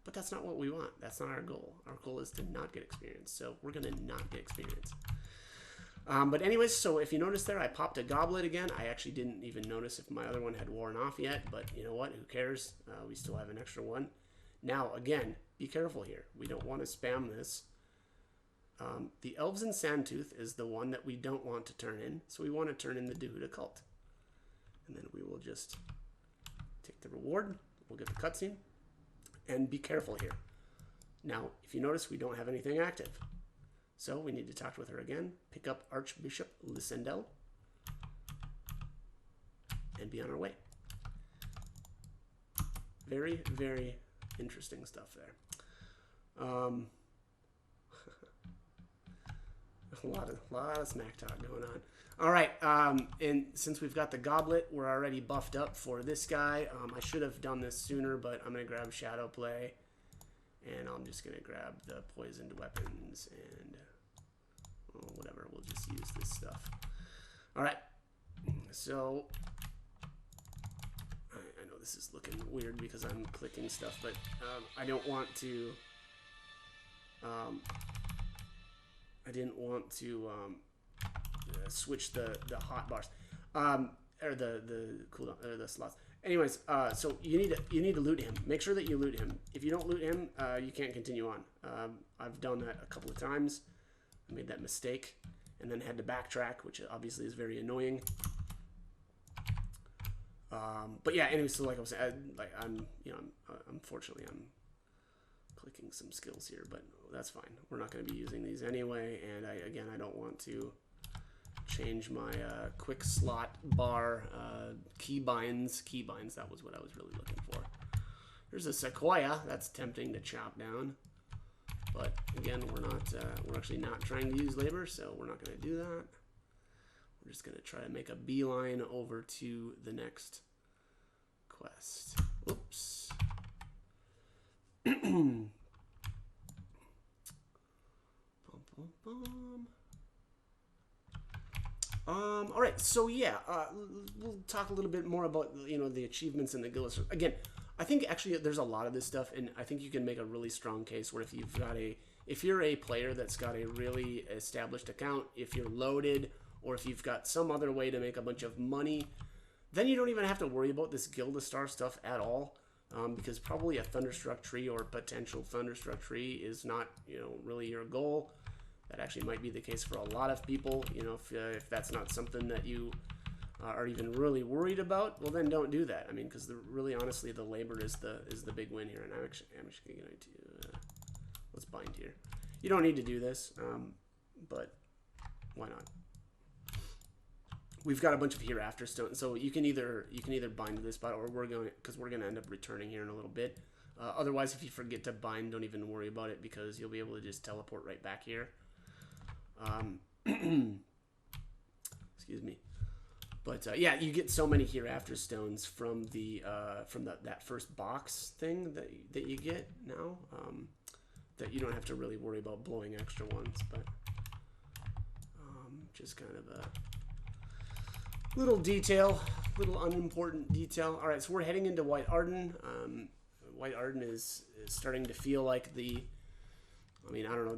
but that's not what we want. That's not our goal. Our goal is to not get experience, so we're going to not get experience. But anyways, so if you notice there, I popped a goblet again. I actually didn't even notice if my other one had worn off yet, but you know what? Who cares? We still have an extra one. Now, again, be careful here. We don't want to spam this. The Elves and Sandtooth is the one that we don't want to turn in, so we want to turn in the Dehuda cult. And then we will just take the reward. We'll get the cutscene. And be careful here. Now, if you notice, we don't have anything active. So we need to talk with her again, pick up Archbishop Lysendel, and be on our way. Very, very interesting stuff there. A lot of smack talk going on. All right, and since we've got the goblet, we're already buffed up for this guy. I should have done this sooner, but I'm going to grab Shadow Play, and I'm just going to grab the poisoned weapons, and whatever, we'll just use this stuff. All right, so I know this is looking weird because I'm clicking stuff, but I don't want to... I didn't want to switch the hotbars or the cooldown or the slots. Anyways, so you need to loot him. Make sure that you loot him. If you don't loot him, you can't continue on. I've done that a couple of times. I made that mistake and then had to backtrack, which obviously is very annoying. But yeah, anyway, so like I was saying, unfortunately I'm clicking some skills here, but that's fine. We're not going to be using these anyway, and I don't want to change my quick slot bar keybinds. That was what I was really looking for. There's a sequoia. That's tempting to chop down, but again, we're actually not trying to use labor, so we're not going to do that. We're just going to try to make a beeline over to the next quest. Oops. All right, so yeah, we'll talk a little bit more about, you know, the achievements in the Elixirs. Again, I think actually there's a lot of this stuff, and I think you can make a really strong case where if you're a player that's got a really established account, if you're loaded, or if you've got some other way to make a bunch of money, then you don't even have to worry about this Gilda Star stuff at all. Because probably a Thunderstruck tree or potential Thunderstruck tree is not, you know, really your goal. That actually might be the case for a lot of people, you know, if that's not something that you are even really worried about, well, then don't do that. I mean, because really, honestly, the labor is the big win here. And I'm actually going to let's bind here. You don't need to do this, but why not? We've got a bunch of hereafter stones, so you can either bind to this spot, or we're going to end up returning here in a little bit. Otherwise, if you forget to bind, don't even worry about it, because you'll be able to just teleport right back here. Excuse me. But yeah, you get so many hereafter stones from that first box thing that you get now, that you don't have to really worry about blowing extra ones. But just kind of a little detail, little unimportant detail. All right, so we're heading into White Arden. White Arden is starting to feel like the, I mean, I don't know,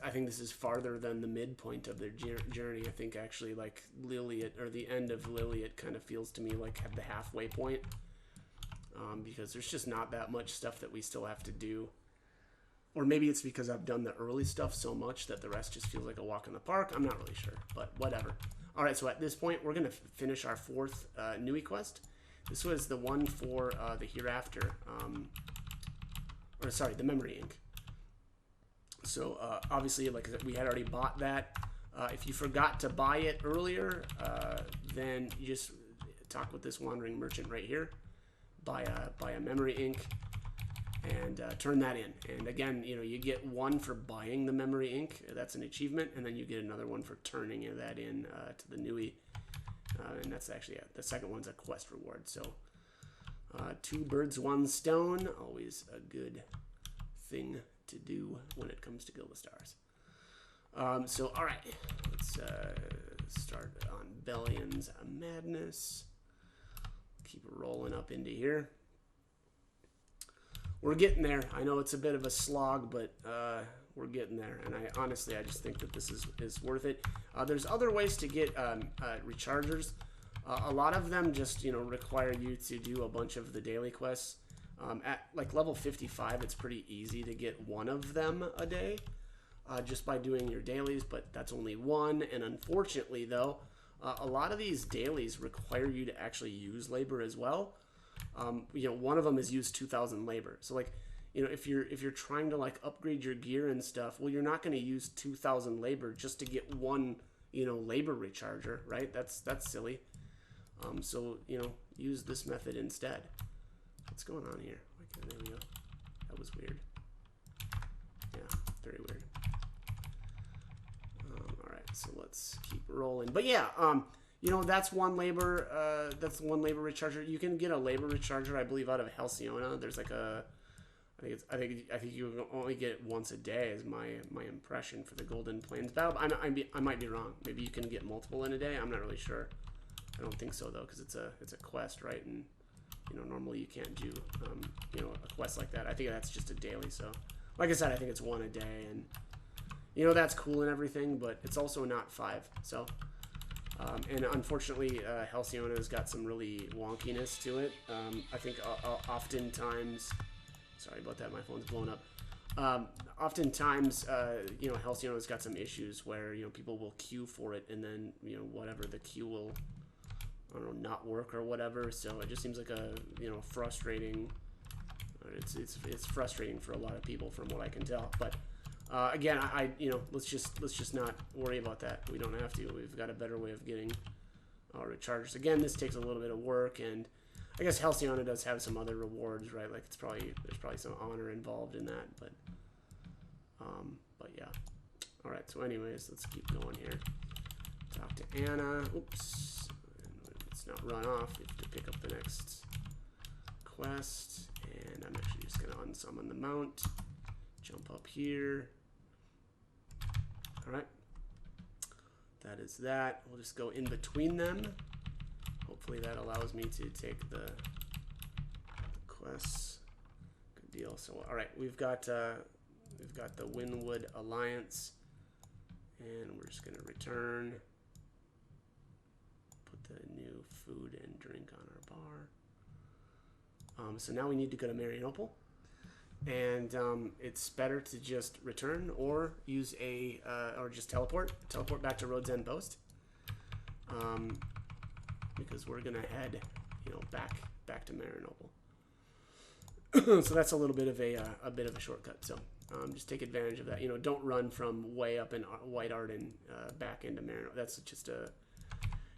I think this is farther than the midpoint of their journey. I think actually like Liliet, or the end of Liliet, kind of feels to me like the halfway point, because there's just not that much stuff that we still have to do. Or maybe it's because I've done the early stuff so much that the rest just feels like a walk in the park. I'm not really sure, but whatever. All right, so at this point, we're going to finish our 4th Nui quest. This was the one for the Hereafter, or sorry, the Memory Ink. So obviously, like we had already bought that. If you forgot to buy it earlier, then you just talk with this Wandering Merchant right here, buy a Memory Ink, and turn that in. And again, you get one for buying the Memory Ink. That's an achievement, and then you get another one for turning that in to the Nui. And that's actually the second one's a quest reward. So 2 birds, 1 stone, always a good thing to do when it comes to Guild of Stars. So all right, let's start on Bellion's Madness. Keep rolling up into here. We're getting there. I know it's a bit of a slog, but we're getting there. And honestly, I just think that this is worth it. There's other ways to get rechargers. A lot of them just require you to do a bunch of the daily quests. At like level 55, it's pretty easy to get one of them a day, just by doing your dailies. But that's only one. And unfortunately, though, a lot of these dailies require you to actually use labor as well. One of them is use 2,000 labor. So like, if you're trying to like upgrade your gear and stuff, well, you're not going to use 2,000 labor just to get one, labor recharger, right? That's silly. So, use this method instead. What's going on here? Okay, there we go. That was weird. Yeah, very weird. All right, so let's keep rolling. But yeah, that's one labor. That's one labor recharger. You can get a labor recharger, I believe, out of Halcyona. There's like I think you can only get it once a day, is my impression for the Golden Plains battle. I might be wrong. Maybe you can get multiple in a day. I'm not really sure. I don't think so though, because it's a quest, right? And normally you can't do a quest like that. I think that's just a daily. So, like I said, I think it's one a day, and that's cool and everything, but it's also not 5. So. And unfortunately, Halcyona's got some really wonkiness to it. I think oftentimes, sorry about that, my phone's blown up. Oftentimes, Halcyona's got some issues where, people will queue for it, and then, whatever, the queue will, I don't know, not work or whatever. So it just seems like a, frustrating, it's frustrating for a lot of people from what I can tell. But again, let's just not worry about that. We don't have to. We've got a better way of getting our rechargers. Again, this takes a little bit of work, and I guess Halcyona does have some other rewards, right? Like there's probably some honor involved in that, but yeah. All right. So, anyways, let's keep going here. Talk to Anna. Oops. Let's not run off. We have to pick up the next quest, and I'm actually just gonna unsummon the mount. Jump up here. All right. That is that. We'll just go in between them. Hopefully that allows me to take the quests. Good deal. So, all right, we've got the Winwood Alliance, and we're just gonna return. Put the new food and drink on our bar. So now we need to go to Marianople. And it's better to just return or use or just teleport back to Road's End Post. because we're gonna head, back to Marianople. So that's a little bit of a bit of a shortcut. So just take advantage of that. Don't run from way up in White Arden back into Marianople. That's just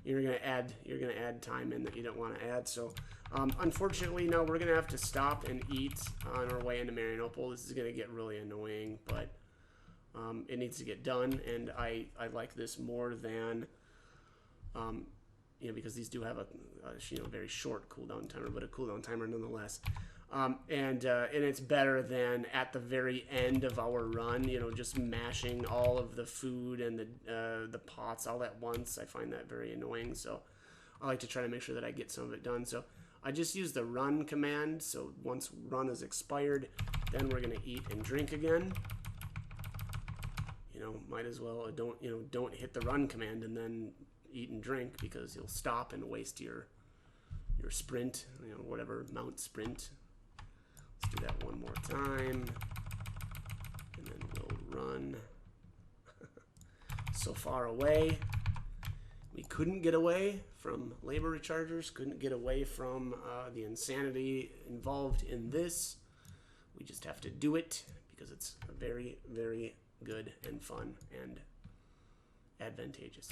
you're gonna add time in that you don't want to add. So unfortunately, now we're gonna have to stop and eat on our way into Marianople. This is gonna get really annoying, but it needs to get done, and I like this more than because these do have a very short cooldown timer, but a cooldown timer nonetheless. And it's better than at the very end of our run, just mashing all of the food and the pots all at once. I find that very annoying, so I like to try to make sure that I get some of it done. So I just use the run command. So once run is expired, then we're gonna eat and drink again. Might as well don't hit the run command and then eat and drink, because you'll stop and waste your sprint, whatever mount sprint. Let's do that one more time, and then we'll run. So far away, we couldn't get away from labor rechargers, couldn't get away from the insanity involved in this. We just have to do it because it's very, very good and fun and advantageous.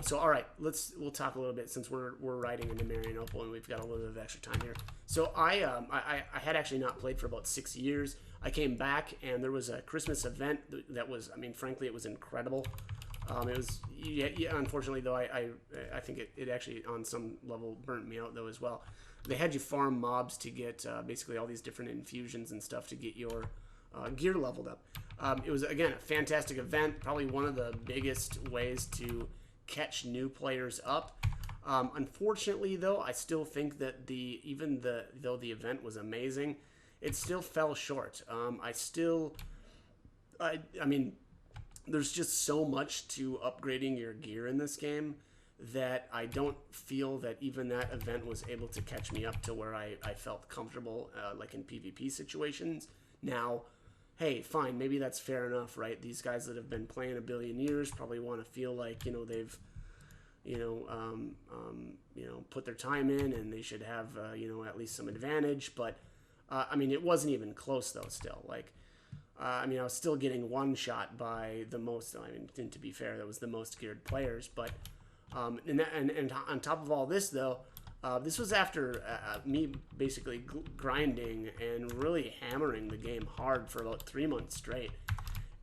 So all right, we'll talk a little bit, since we're riding into Marianople and we've got a little bit of extra time here. So I had actually not played for about 6 years. I came back and there was a Christmas event that was, frankly, it was incredible. It was, unfortunately though, I think it actually on some level burnt me out though as well. They had you farm mobs to get basically all these different infusions and stuff to get your gear leveled up. It was, again, a fantastic event, probably one of the biggest ways to catch new players up. Unfortunately, though, I still think that though the event was amazing, it still fell short. There's just so much to upgrading your gear in this game that I don't feel that even that event was able to catch me up to where I felt comfortable, like in PvP situations. Now, hey, fine, maybe that's fair enough, right? These guys that have been playing a billion years probably want to feel like, they've, put their time in, and they should have, at least some advantage. But, it wasn't even close, though, still. Like, I was still getting one shot by the most, and to be fair, that was the most geared players. But, and on top of all this, though, this was after me basically grinding and really hammering the game hard for about 3 months straight.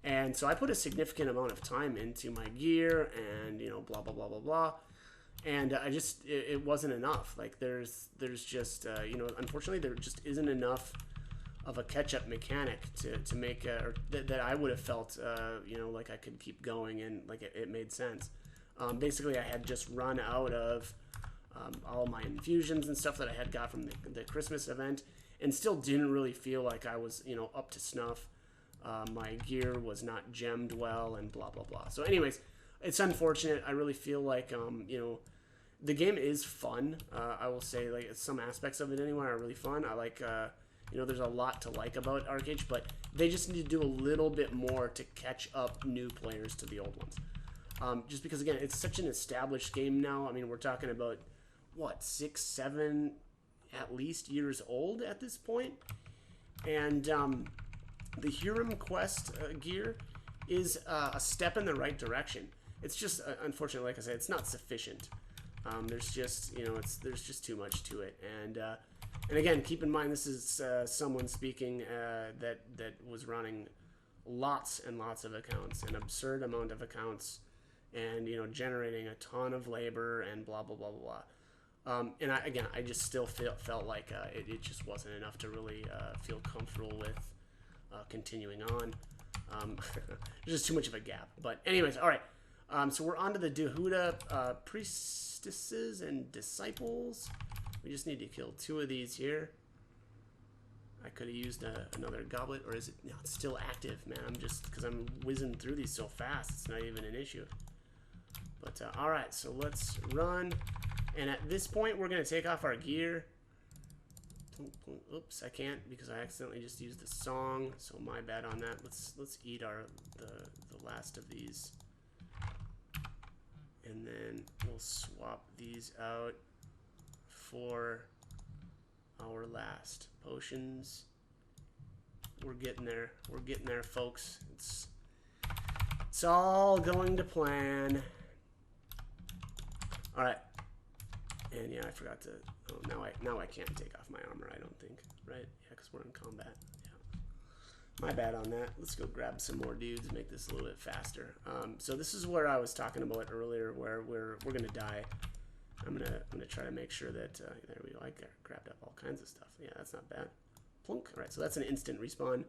And so I put a significant amount of time into my gear and, blah, blah, blah, blah, blah. And it wasn't enough. Like, there's just, unfortunately, there just isn't enough of a catch-up mechanic to make, that I would have felt, like I could keep going and, like, it made sense. Basically, I had just run out of all my infusions and stuff that I had got from the Christmas event, and still didn't really feel like I was, up to snuff. My gear was not gemmed well, and blah, blah, blah. So anyways, it's unfortunate. I really feel like, the game is fun. I will say, like, some aspects of it anyway are really fun. I like, there's a lot to like about Archeage, but they just need to do a little bit more to catch up new players to the old ones. Just because, again, it's such an established game now. We're talking about, 6, 7, at least years old at this point. And the Hurim Quest gear is a step in the right direction. It's just, unfortunately, like I said, it's not sufficient. There's just, there's just too much to it. And again, keep in mind, this is someone speaking that was running lots and lots of accounts, an absurd amount of accounts, and, generating a ton of labor and blah, blah, blah, blah, blah. And I just still felt like it just wasn't enough to really feel comfortable with continuing on. There's just too much of a gap. But anyways, all right. So we're on to the Dehuda priestesses and disciples. We just need to kill 2 of these here. I could have used another goblet, or is it? No, it's still active, man. Because I'm whizzing through these so fast, it's not even an issue. But all right, so let's run. And at this point, we're going to take off our gear. Oops, I can't because I accidentally just used the song, so my bad on that. Let's eat the last of these. And then we'll swap these out for our last potions. We're getting there. We're getting there, folks. It's all going to plan. All right. And yeah, I forgot to. Oh, now I can't take off my armor. I don't think, right? Yeah, because we're in combat. Yeah. My bad on that. Let's go grab some more dudes. Make this a little bit faster. So this is where I was talking about earlier, where we're gonna die. I'm gonna try to make sure that there we go. I grabbed up all kinds of stuff. Yeah, that's not bad. Plunk. All right, so that's an instant respawn.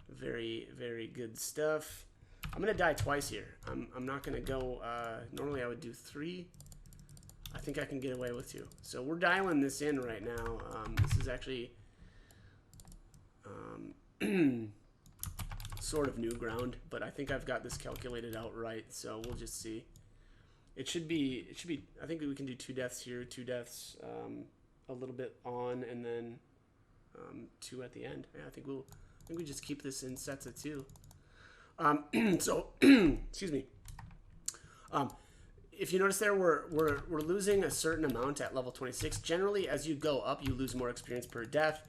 Very, very good stuff. I'm gonna die twice here. I'm not gonna go. Normally I would do 3. I think I can get away with 2. So we're dialing this in right now. This is actually sort of new ground, but I think I've got this calculated out right. So we'll just see. It should be. I think we can do 2 deaths here, 2 deaths, a little bit on, and then 2 at the end. Yeah, I think we just keep this in sets of 2. So excuse me. If you notice there, we're losing a certain amount at level 26. Generally, as you go up, you lose more experience per death.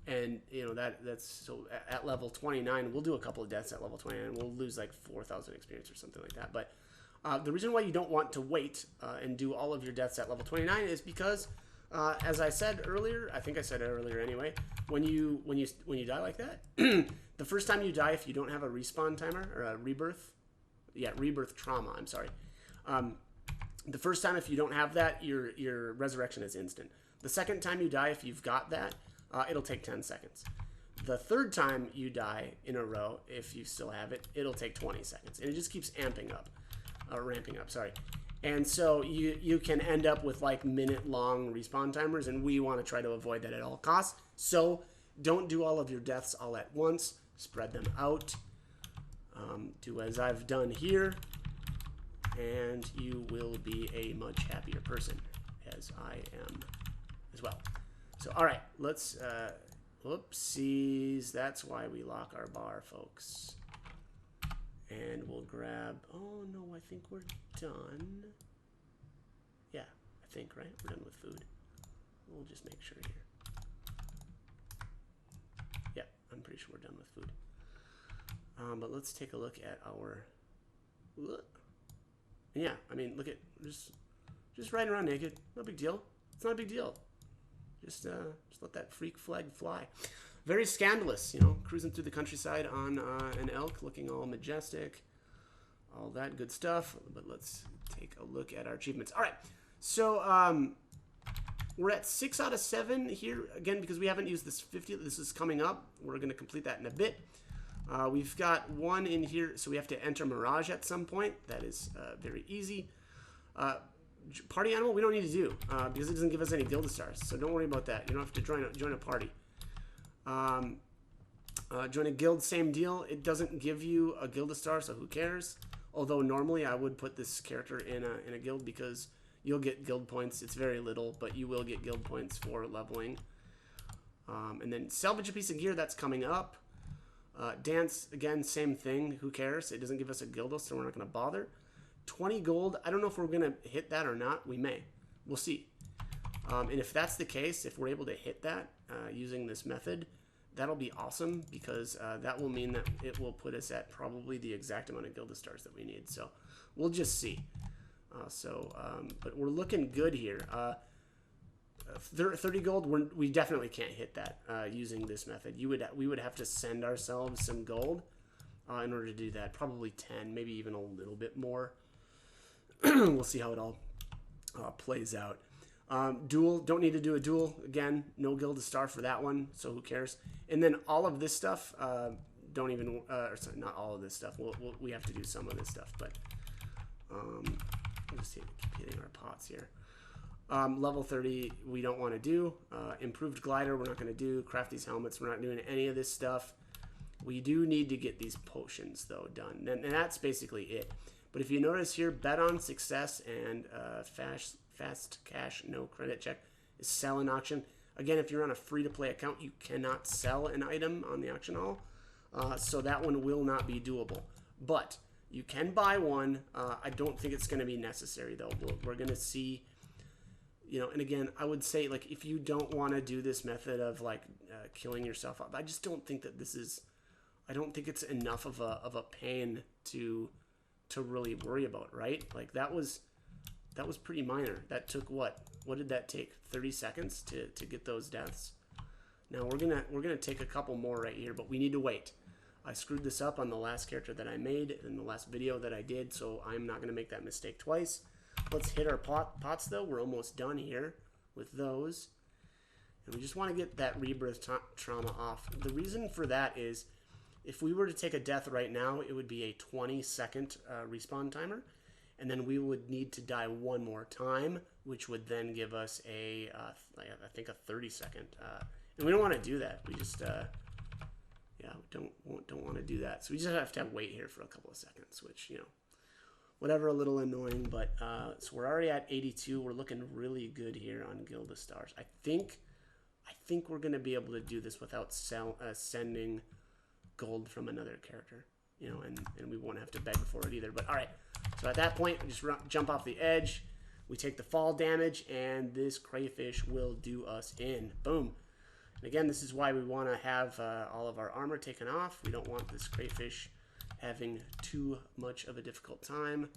And you know that's so at level 29, we'll do a couple of deaths at level 29. We'll lose like 4,000 experience or something like that. But the reason why you don't want to wait and do all of your deaths at level 29 is because, as I said earlier, I think I said it earlier anyway. When you die like that, the first time you die, if you don't have a respawn timer or a rebirth, rebirth trauma. I'm sorry. The first time, if you don't have that, your resurrection is instant. The second time you die, if you've got that, it'll take 10 seconds. The third time you die in a row, if you still have it, it'll take 20 seconds. And it just keeps ramping up, sorry. And so you can end up with like minute-long respawn timers, and we want to try to avoid that at all costs. So don't do all of your deaths all at once. Spread them out. Do as I've done here, and you will be a much happier person, as I am as well. So, all right, let's, whoopsies, that's why we lock our bar, folks. And we'll grab, oh no, I think we're done. Yeah, I think, right? We're done with food. We'll just make sure here. Yeah, I'm pretty sure we're done with food. But let's take a look at our, yeah, I mean, look at, just riding around naked, no big deal. It's not a big deal. Just let that freak flag fly. Very scandalous, you know, cruising through the countryside on an elk, looking all majestic, all that good stuff. But let's take a look at our achievements. All right, so we're at 6 out of 7 here again because we haven't used this 50. This is coming up. We're going to complete that in a bit. We've got 1 in here, so we have to enter Mirage at some point. That is very easy. Party animal we don't need to do because it doesn't give us any Gilda stars, so don't worry about that. You don't have to join a party. Join a guild, same deal. It doesn't give you a Gilda star, so who cares? Although normally I would put this character in a guild because you'll get guild points. It's very little, but you will get guild points for leveling. And then salvage a piece of gear, that's coming up. Dance, again, same thing. Who cares? It doesn't give us a Gilda, so we're not going to bother. 20 gold. I don't know if we're going to hit that or not. We may. We'll see. And if that's the case, if we're able to hit that using this method, that'll be awesome because that will mean that it will put us at probably the exact amount of Gilda stars that we need. So we'll just see. But we're looking good here. 30 gold, we definitely can't hit that using this method. We would have to send ourselves some gold in order to do that. Probably 10, maybe even a little bit more. We'll see how it all plays out. Duel, don't need to do a duel. Again, no Gilda star for that one, so who cares? And then all of this stuff, don't even, sorry, not all of this stuff. We have to do some of this stuff, but I'll just keep hitting our pots here. Level 30, we don't want to do. Improved glider, we're not going to do. Craft these helmets, we're not doing any of this stuff. We do need to get these potions, though, done. And that's basically it. But if you notice here, bet on success and fast cash, no credit check is sell in auction. Again, if you're on a free-to-play account, you cannot sell an item on the auction hall. So that one will not be doable. But You can buy one. I don't think it's going to be necessary, though. We're going to see, you know, and again, I would say, like, if you don't want to do this method of, like, killing yourself up, I just don't think that this is, I don't think it's enough of a pain to really worry about, right? Like, that was pretty minor. That took what did that take? 30 seconds to get those deaths. Now we're gonna take a couple more right here, but we need to wait. I screwed this up on the last character that I made in the last video that I did, so I'm not gonna make that mistake twice. Let's hit our pots though. We're almost done here with those, and we just want to get that rebirth trauma off. The reason for that is, if we were to take a death right now, it would be a 20-second respawn timer. And then we would need to die one more time, which would then give us a, I think a 30-second. And we don't want to do that. We just, yeah, don't want to do that. So we just have to wait here for a couple of seconds, which, you know, whatever, a little annoying. But so we're already at 82. We're looking really good here on Guild of Stars. I think we're gonna be able to do this without sending gold from another character, you know, and we won't have to beg for it either. But all right. So at that point, we just jump off the edge. We take the fall damage, and this crayfish will do us in. Boom. And again, this is why we want to have all of our armor taken off. We don't want this crayfish having too much of a difficult time.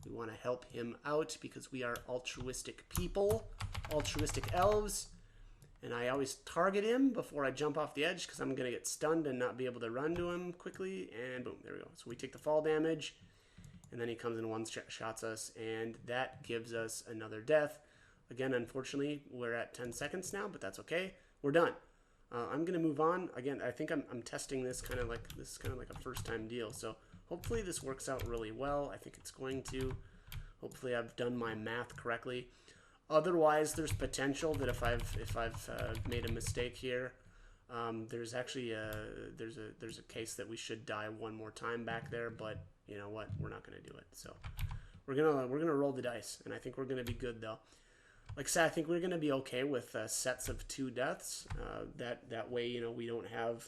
We want to help him out because we are altruistic people, altruistic elves. And I always target him before I jump off the edge because I'm going to get stunned and not be able to run to him quickly. And boom, there we go. So we take the fall damage. And then he comes in one-shots us, and that gives us another death. Again, unfortunately, we're at 10 seconds now, but that's okay. We're done. I'm going to move on. Again, I think I'm testing this kind of like a first-time deal. So hopefully this works out really well. I think it's going to. Hopefully I've done my math correctly. Otherwise, there's potential that if I've made a mistake here, there's actually there's a case that we should die one more time back there, but you know what? We're not going to do it. So we're gonna roll the dice, and I think we're gonna be good though. Like I said, I think we're gonna be okay with sets of 2 deaths. That way, you know, we don't have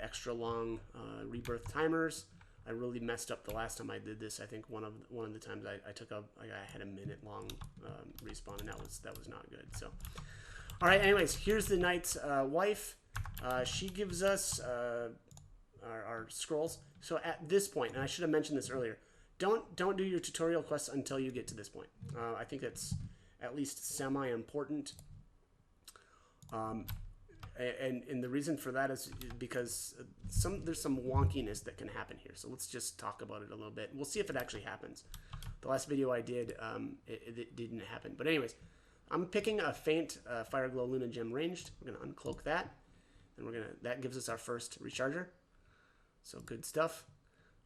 extra long rebirth timers. I really messed up the last time I did this. I think one of the times I had a minute long respawn, and that was not good. So all right. Anyways, here's the knight's wife. She gives us our scrolls. So at this point, and I should have mentioned this earlier, don't do your tutorial quests until you get to this point. I think it's at least semi-important. And the reason for that is because there's some wonkiness that can happen here. So let's just talk about it a little bit. We'll see if it actually happens. The last video I did, it didn't happen. But anyways, I'm picking a faint Fireglow Luna Gem ranged. We're gonna uncloak that, and that gives us our first recharger. So good stuff.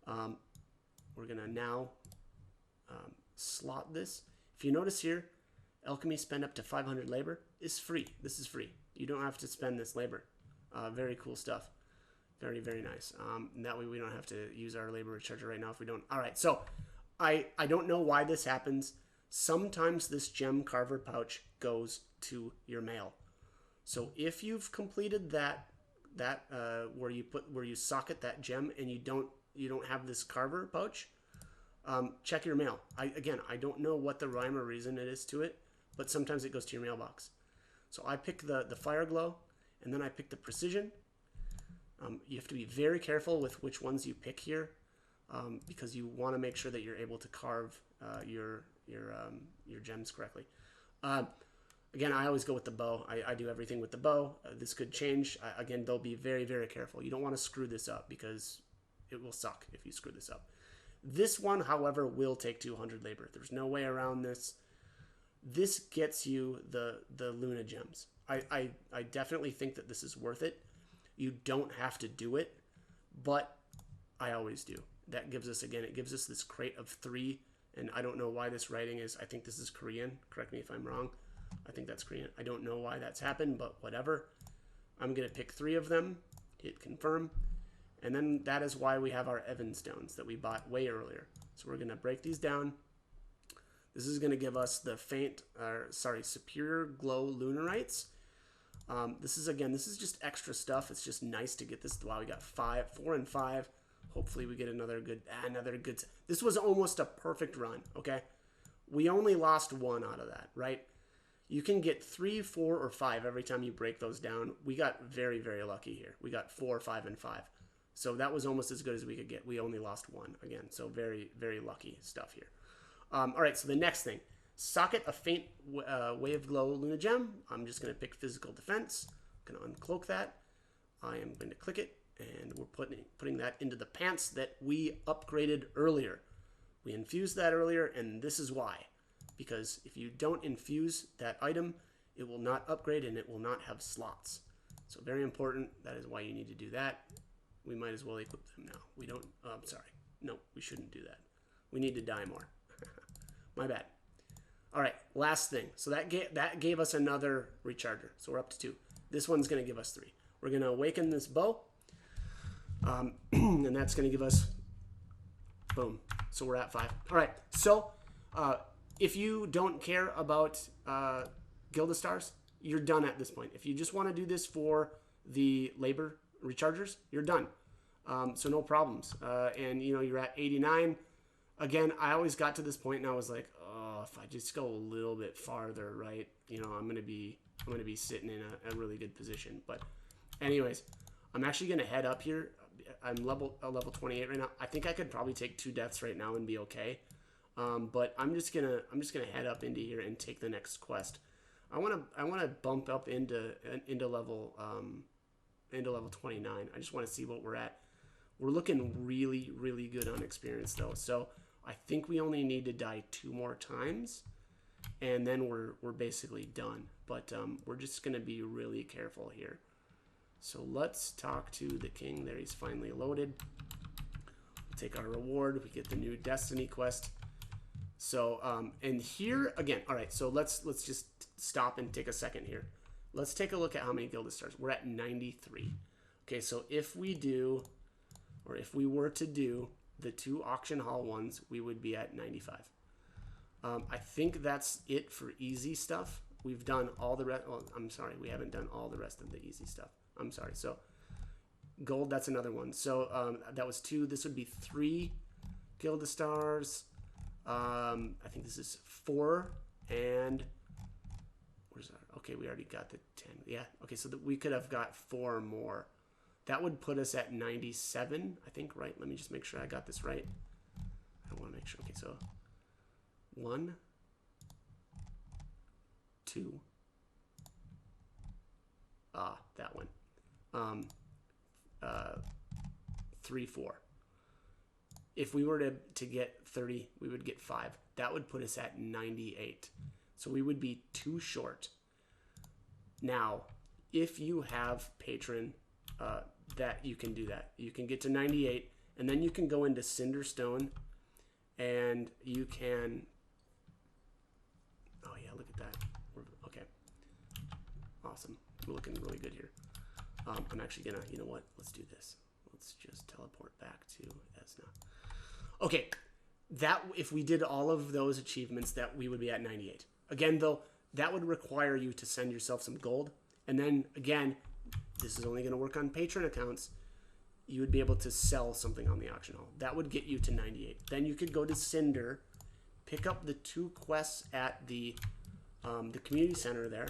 We're gonna now slot this. If you notice here, alchemy spend up to 500 labor is free. This is free. You don't have to spend this labor. Very cool stuff. Very, very nice. And that way we don't have to use our labor recharger right now if we don't. All right, so I don't know why this happens. Sometimes this gem carver pouch goes to your mail. So if you've completed that where you socket that gem and you don't have this carver pouch, check your mail. I don't know what the rhyme or reason it is to it, but sometimes it goes to your mailbox. So I pick the Fireglow, and then I pick the Precision. You have to be very careful with which ones you pick here, because you want to make sure that you're able to carve your gems correctly. Again, I always go with the bow. I do everything with the bow. This could change. Again, they'll be very, very careful. You don't want to screw this up because it will suck if you screw this up. This one, however, will take 200 labor. There's no way around this. This gets you the Luna gems. I definitely think that this is worth it. You don't have to do it, but I always do. That gives us, again, it gives us this crate of 3, and I don't know why this writing is, I think this is Korean. Correct me if I'm wrong. I think that's Korean. I don't know why that's happened, but whatever. I'm going to pick 3 of them, hit confirm, and then that is why we have our Evan stones that we bought way earlier. So we're going to break these down. This is going to give us the Superior Glow Lunarites. This is just extra stuff. It's just nice to get this. Wow, we got 4 and 5. Hopefully we get another good. This was almost a perfect run. Okay, we only lost 1 out of that, right? You can get 3, 4, or 5 every time you break those down. We got very, very lucky here. We got 4, 5, and 5. So that was almost as good as we could get. We only lost 1 again. So very, very lucky stuff here. All right, so the next thing. Socket a faint wave glow Luna Gem. I'm just going to pick physical defense. I'm going to uncloak that. I am going to click it, and we're putting that into the pants that we upgraded earlier. We infused that earlier, and this is why. Because if you don't infuse that item, it will not upgrade and it will not have slots. So very important. That is why you need to do that. We might as well equip them now. We don't, I'm sorry. No, we shouldn't do that. We need to die more. My bad. All right, last thing. So that gave us another recharger. So we're up to 2. This one's going to give us 3. We're going to awaken this bow. And that's going to give us, boom. So we're at 5. All right, so if you don't care about Gilda Stars, you're done at this point. If you just want to do this for the labor rechargers, you're done. So no problems. And you know, you're at 89. Again, I always got to this point and I was like, oh, if I just go a little bit farther, right, you know, I'm gonna be sitting in a really good position. But anyways, I'm actually gonna head up here. I'm level 28 right now. I think I could probably take 2 deaths right now and be okay. But I'm just gonna head up into here and take the next quest. I wanna bump up into level 29. I just want to see what we're at. We're looking really, really good on experience though. So I think we only need to die 2 more times, and then we're basically done. But we're just gonna be really careful here. So let's talk to the king. There, he's finally loaded. We'll take our reward. We get the new Destiny quest. So and here again. All right. So let's just stop and take a second here. Let's take a look at how many Gilda Stars. We're at 93. Okay. So if we do, or if we were to do the 2 auction hall ones, we would be at 95. I think that's it for easy stuff. We've done all the rest. Well, I'm sorry, we haven't done all the rest of the easy stuff. I'm sorry. So gold, that's another one. So that was 2. This would be 3 Gilda Stars. I think this is 4. And where's our? Okay, we already got the 10. Yeah. Okay, so we could have got 4 more. That would put us at 97, I think, right? Let me just make sure I got this right. I want to make sure. Okay, so 1, 2. That one. 3, 4. If we were to get 30, we would get 5. That would put us at 98. So we would be 2 short. Now, if you have Patron, that you can do that. You can get to 98, and then you can go into Cinderstone, and you can. Oh yeah, look at that. Okay, awesome. We're looking really good here. I'm actually gonna. You know what? Let's do this. Let's just teleport back to Esna. Okay, that if we did all of those achievements, that we would be at 98. Again, though, that would require you to send yourself some gold, and then again. This is only going to work on Patron accounts. You would be able to sell something on the auction hall. That would get you to 98. Then you could go to Cinder, pick up the 2 quests at the community center there,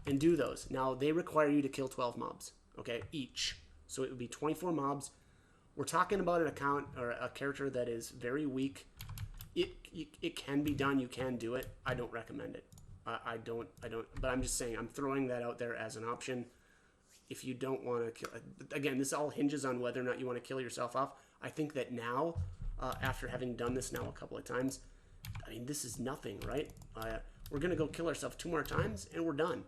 and do those. Now, they require you to kill 12 mobs, okay, each. So it would be 24 mobs. We're talking about an account or a character that is very weak. It can be done. You can do it. I don't recommend it. I don't. But I'm just saying, I'm throwing that out there as an option. If you don't want to kill, again, this all hinges on whether or not you want to kill yourself off. I think that now, after having done this now a couple of times, I mean, this is nothing, right? We're going to go kill ourselves 2 more times, and we're done.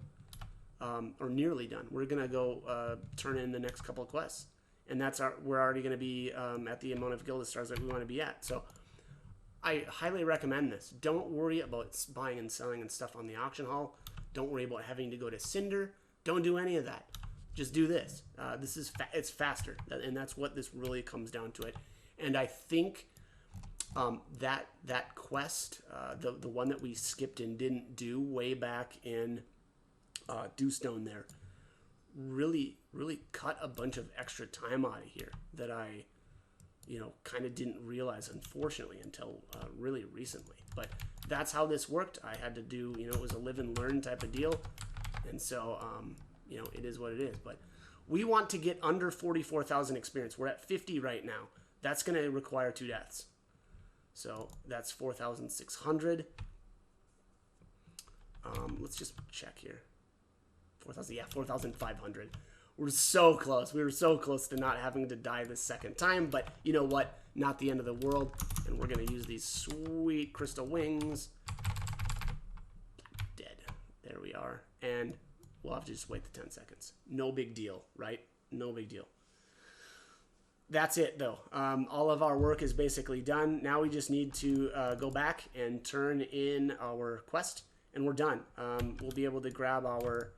Or nearly done. We're going to go turn in the next couple of quests. And we're already going to be at the amount of Gilda Stars that we want to be at. So I highly recommend this. Don't worry about buying and selling and stuff on the auction hall. Don't worry about having to go to Cinder. Don't do any of that. Just do this. This is it's faster, and that's what this really comes down to it. And I think that quest, the one that we skipped and didn't do way back in Dewstone there, really cut a bunch of extra time out of here that I you know, kind of didn't realize, unfortunately, until really recently. But that's how this worked. I had to do, you know, it was a live and learn type of deal. And so, you know, it is what it is. But we want to get under 44,000 experience. We're at 50 right now. That's going to require 2 deaths. So that's 4,600. Let's just check here. 4,000, yeah, 4,500. We're so close. We were so close to not having to die the second time, but you know what? Not the end of the world. And we're going to use these sweet crystal wings. Dead. There we are. And we'll have to just wait the 10 seconds. No big deal, right? No big deal. That's it, though. All of our work is basically done. Now we just need to go back and turn in our quest, and we're done. We'll be able to grab our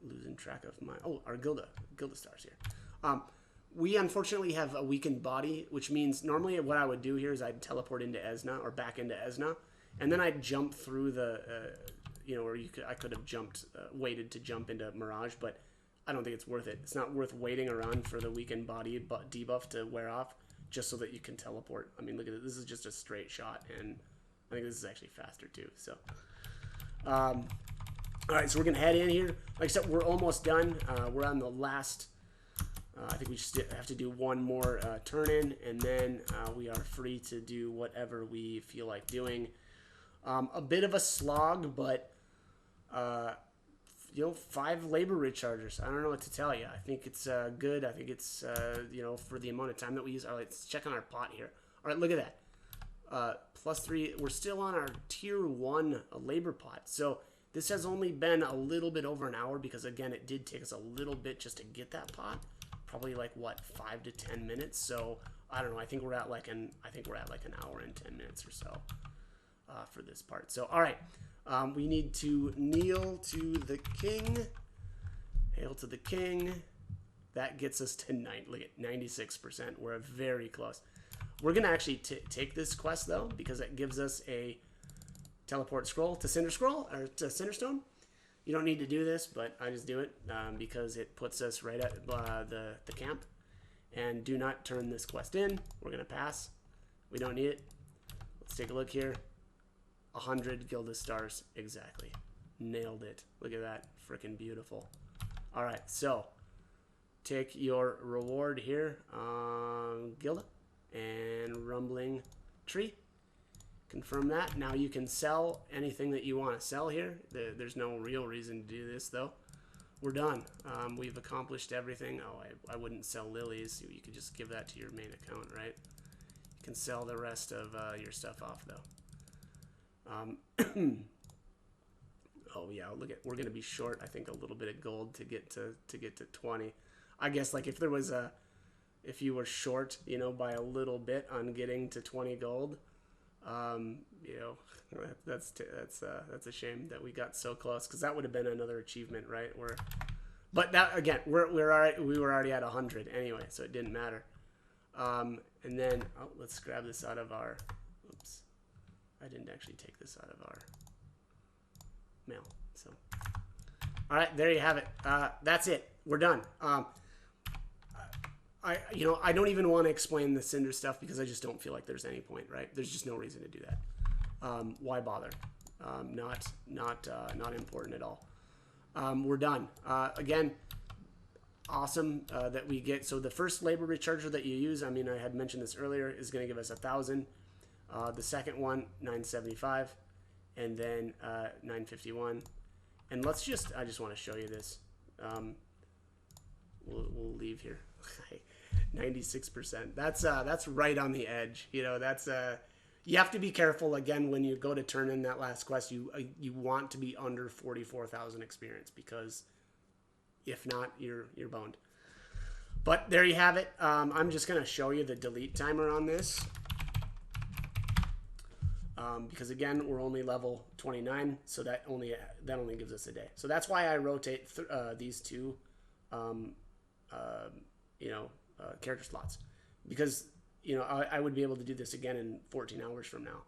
losing track of my our Gilda stars here. We unfortunately have a weakened body, which means normally what I would do here is I'd teleport into Esna or back into Esna, and then I'd jump through the you know, or I could have jumped waited to jump into Mirage, but I don't think it's worth it. It's not worth waiting around for the weakened body debuff to wear off just so that you can teleport. I mean, look at it. This is just a straight shot, and I think this is actually faster too. So all right, so we're gonna head in here. Like I said, we're almost done. We're on the last I think we just have to do one more turn in, and then we are free to do whatever we feel like doing. A bit of a slog, but you know, 5 labor rechargers. I don't know what to tell you. I think it's good. I think it's you know, for the amount of time that we use. All right, let's check on our pot here. All right, look at that. +3. We're still on our tier 1 labor pot. So this has only been a little bit over an hour because, again, it did take us a little bit just to get that pot. Probably like what, 5 to 10 minutes. So I don't know. I think we're at like an hour and 10 minutes or so for this part. So all right, we need to kneel to the king. Hail to the king. That gets us to 96%. We're very close. We're gonna actually take this quest though, because it gives us a teleport scroll to Cinder Scroll or to Cinderstone. You don't need to do this, but I just do it because it puts us right at the camp. And do not turn this quest in. We're gonna pass. We don't need it. Let's take a look here. 100 Gilda stars exactly. Nailed it. Look at that, freaking beautiful. All right, so take your reward here, Gilda and Rumbling Tree. Confirm that. Now you can sell anything that you want to sell here. There's no real reason to do this though. We're done. We've accomplished everything. Oh, I wouldn't sell lilies. You could just give that to your main account, right? You can sell the rest of your stuff off though. Oh yeah, look at, we're gonna be short. I think a little bit of gold to get to 20. I guess like if there was if you were short, you know, by a little bit on getting to 20 gold. You know, that's a shame that we got so close, because that would have been another achievement, right? But that again, we were already at 100 anyway, so it didn't matter. And then let's grab this out of our. Oops, I didn't actually take this out of our mail. So, all right, there you have it. That's it. We're done. I don't even want to explain the Cinder stuff because I just don't feel like there's any point, right? There's just no reason to do that. Why bother? Not important at all. We're done. Again, awesome that we get. So the first labor recharger that you use, I mean, I had mentioned this earlier, is going to give us 1,000. The second one, 975, and then 951. And let's just, I just want to show you this. We'll leave here. 96%. That's right on the edge. You know, that's you have to be careful again when you go to turn in that last quest. You want to be under 44,000 experience, because if not, you're boned. But there you have it. I'm just gonna show you the delete timer on this, because again, we're only level 29, so that only gives us a day. So that's why I rotate these two character slots, because you know I would be able to do this again in 14 hours from now.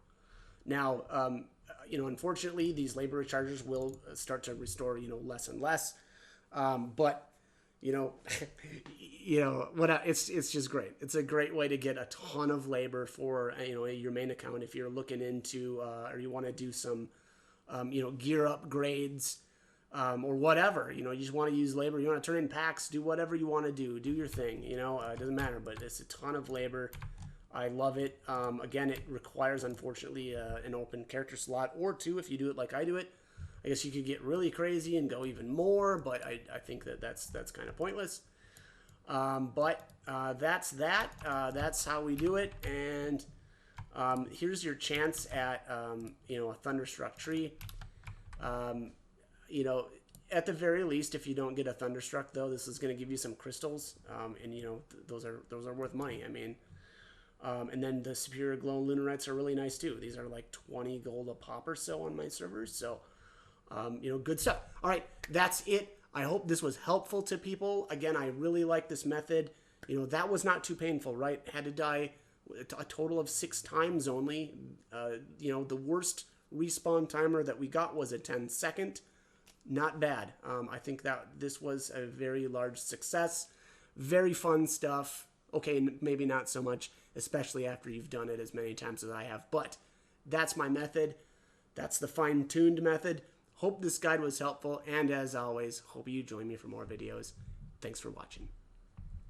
Now, you know, unfortunately, these labor rechargers will start to restore, you know, less and less. But you know, it's just great. It's a great way to get a ton of labor for your main account if you're looking into or you want to do some gear upgrades. Or whatever, you just want to use labor, you want to turn in packs, do whatever you want to do your thing, it doesn't matter, but it's a ton of labor. I love it. Again, it requires, unfortunately, an open character slot or two if you do it like I do it. I guess you could get really crazy and go even more, but I think that's kind of pointless. But that's that. That's how we do it, and here's your chance at a Thunderstruck tree. At the very least, if you don't get a Thunderstruck, though, this is going to give you some crystals, and those are worth money. I mean, and then the Superior Glow Lunarites are really nice too. These are like 20 gold a pop or so on my servers, so good stuff. All right, that's it. I hope this was helpful to people. Again, I really like this method. That was not too painful, right? Had to die a total of 6 times only. The worst respawn timer that we got was a 10-second. Not bad. I think that this was a very large success. Very fun stuff. Okay, maybe not so much, especially after you've done it as many times as I have. But that's my method. That's the fine-tuned method. Hope this guide was helpful. And as always, hope you join me for more videos. Thanks for watching.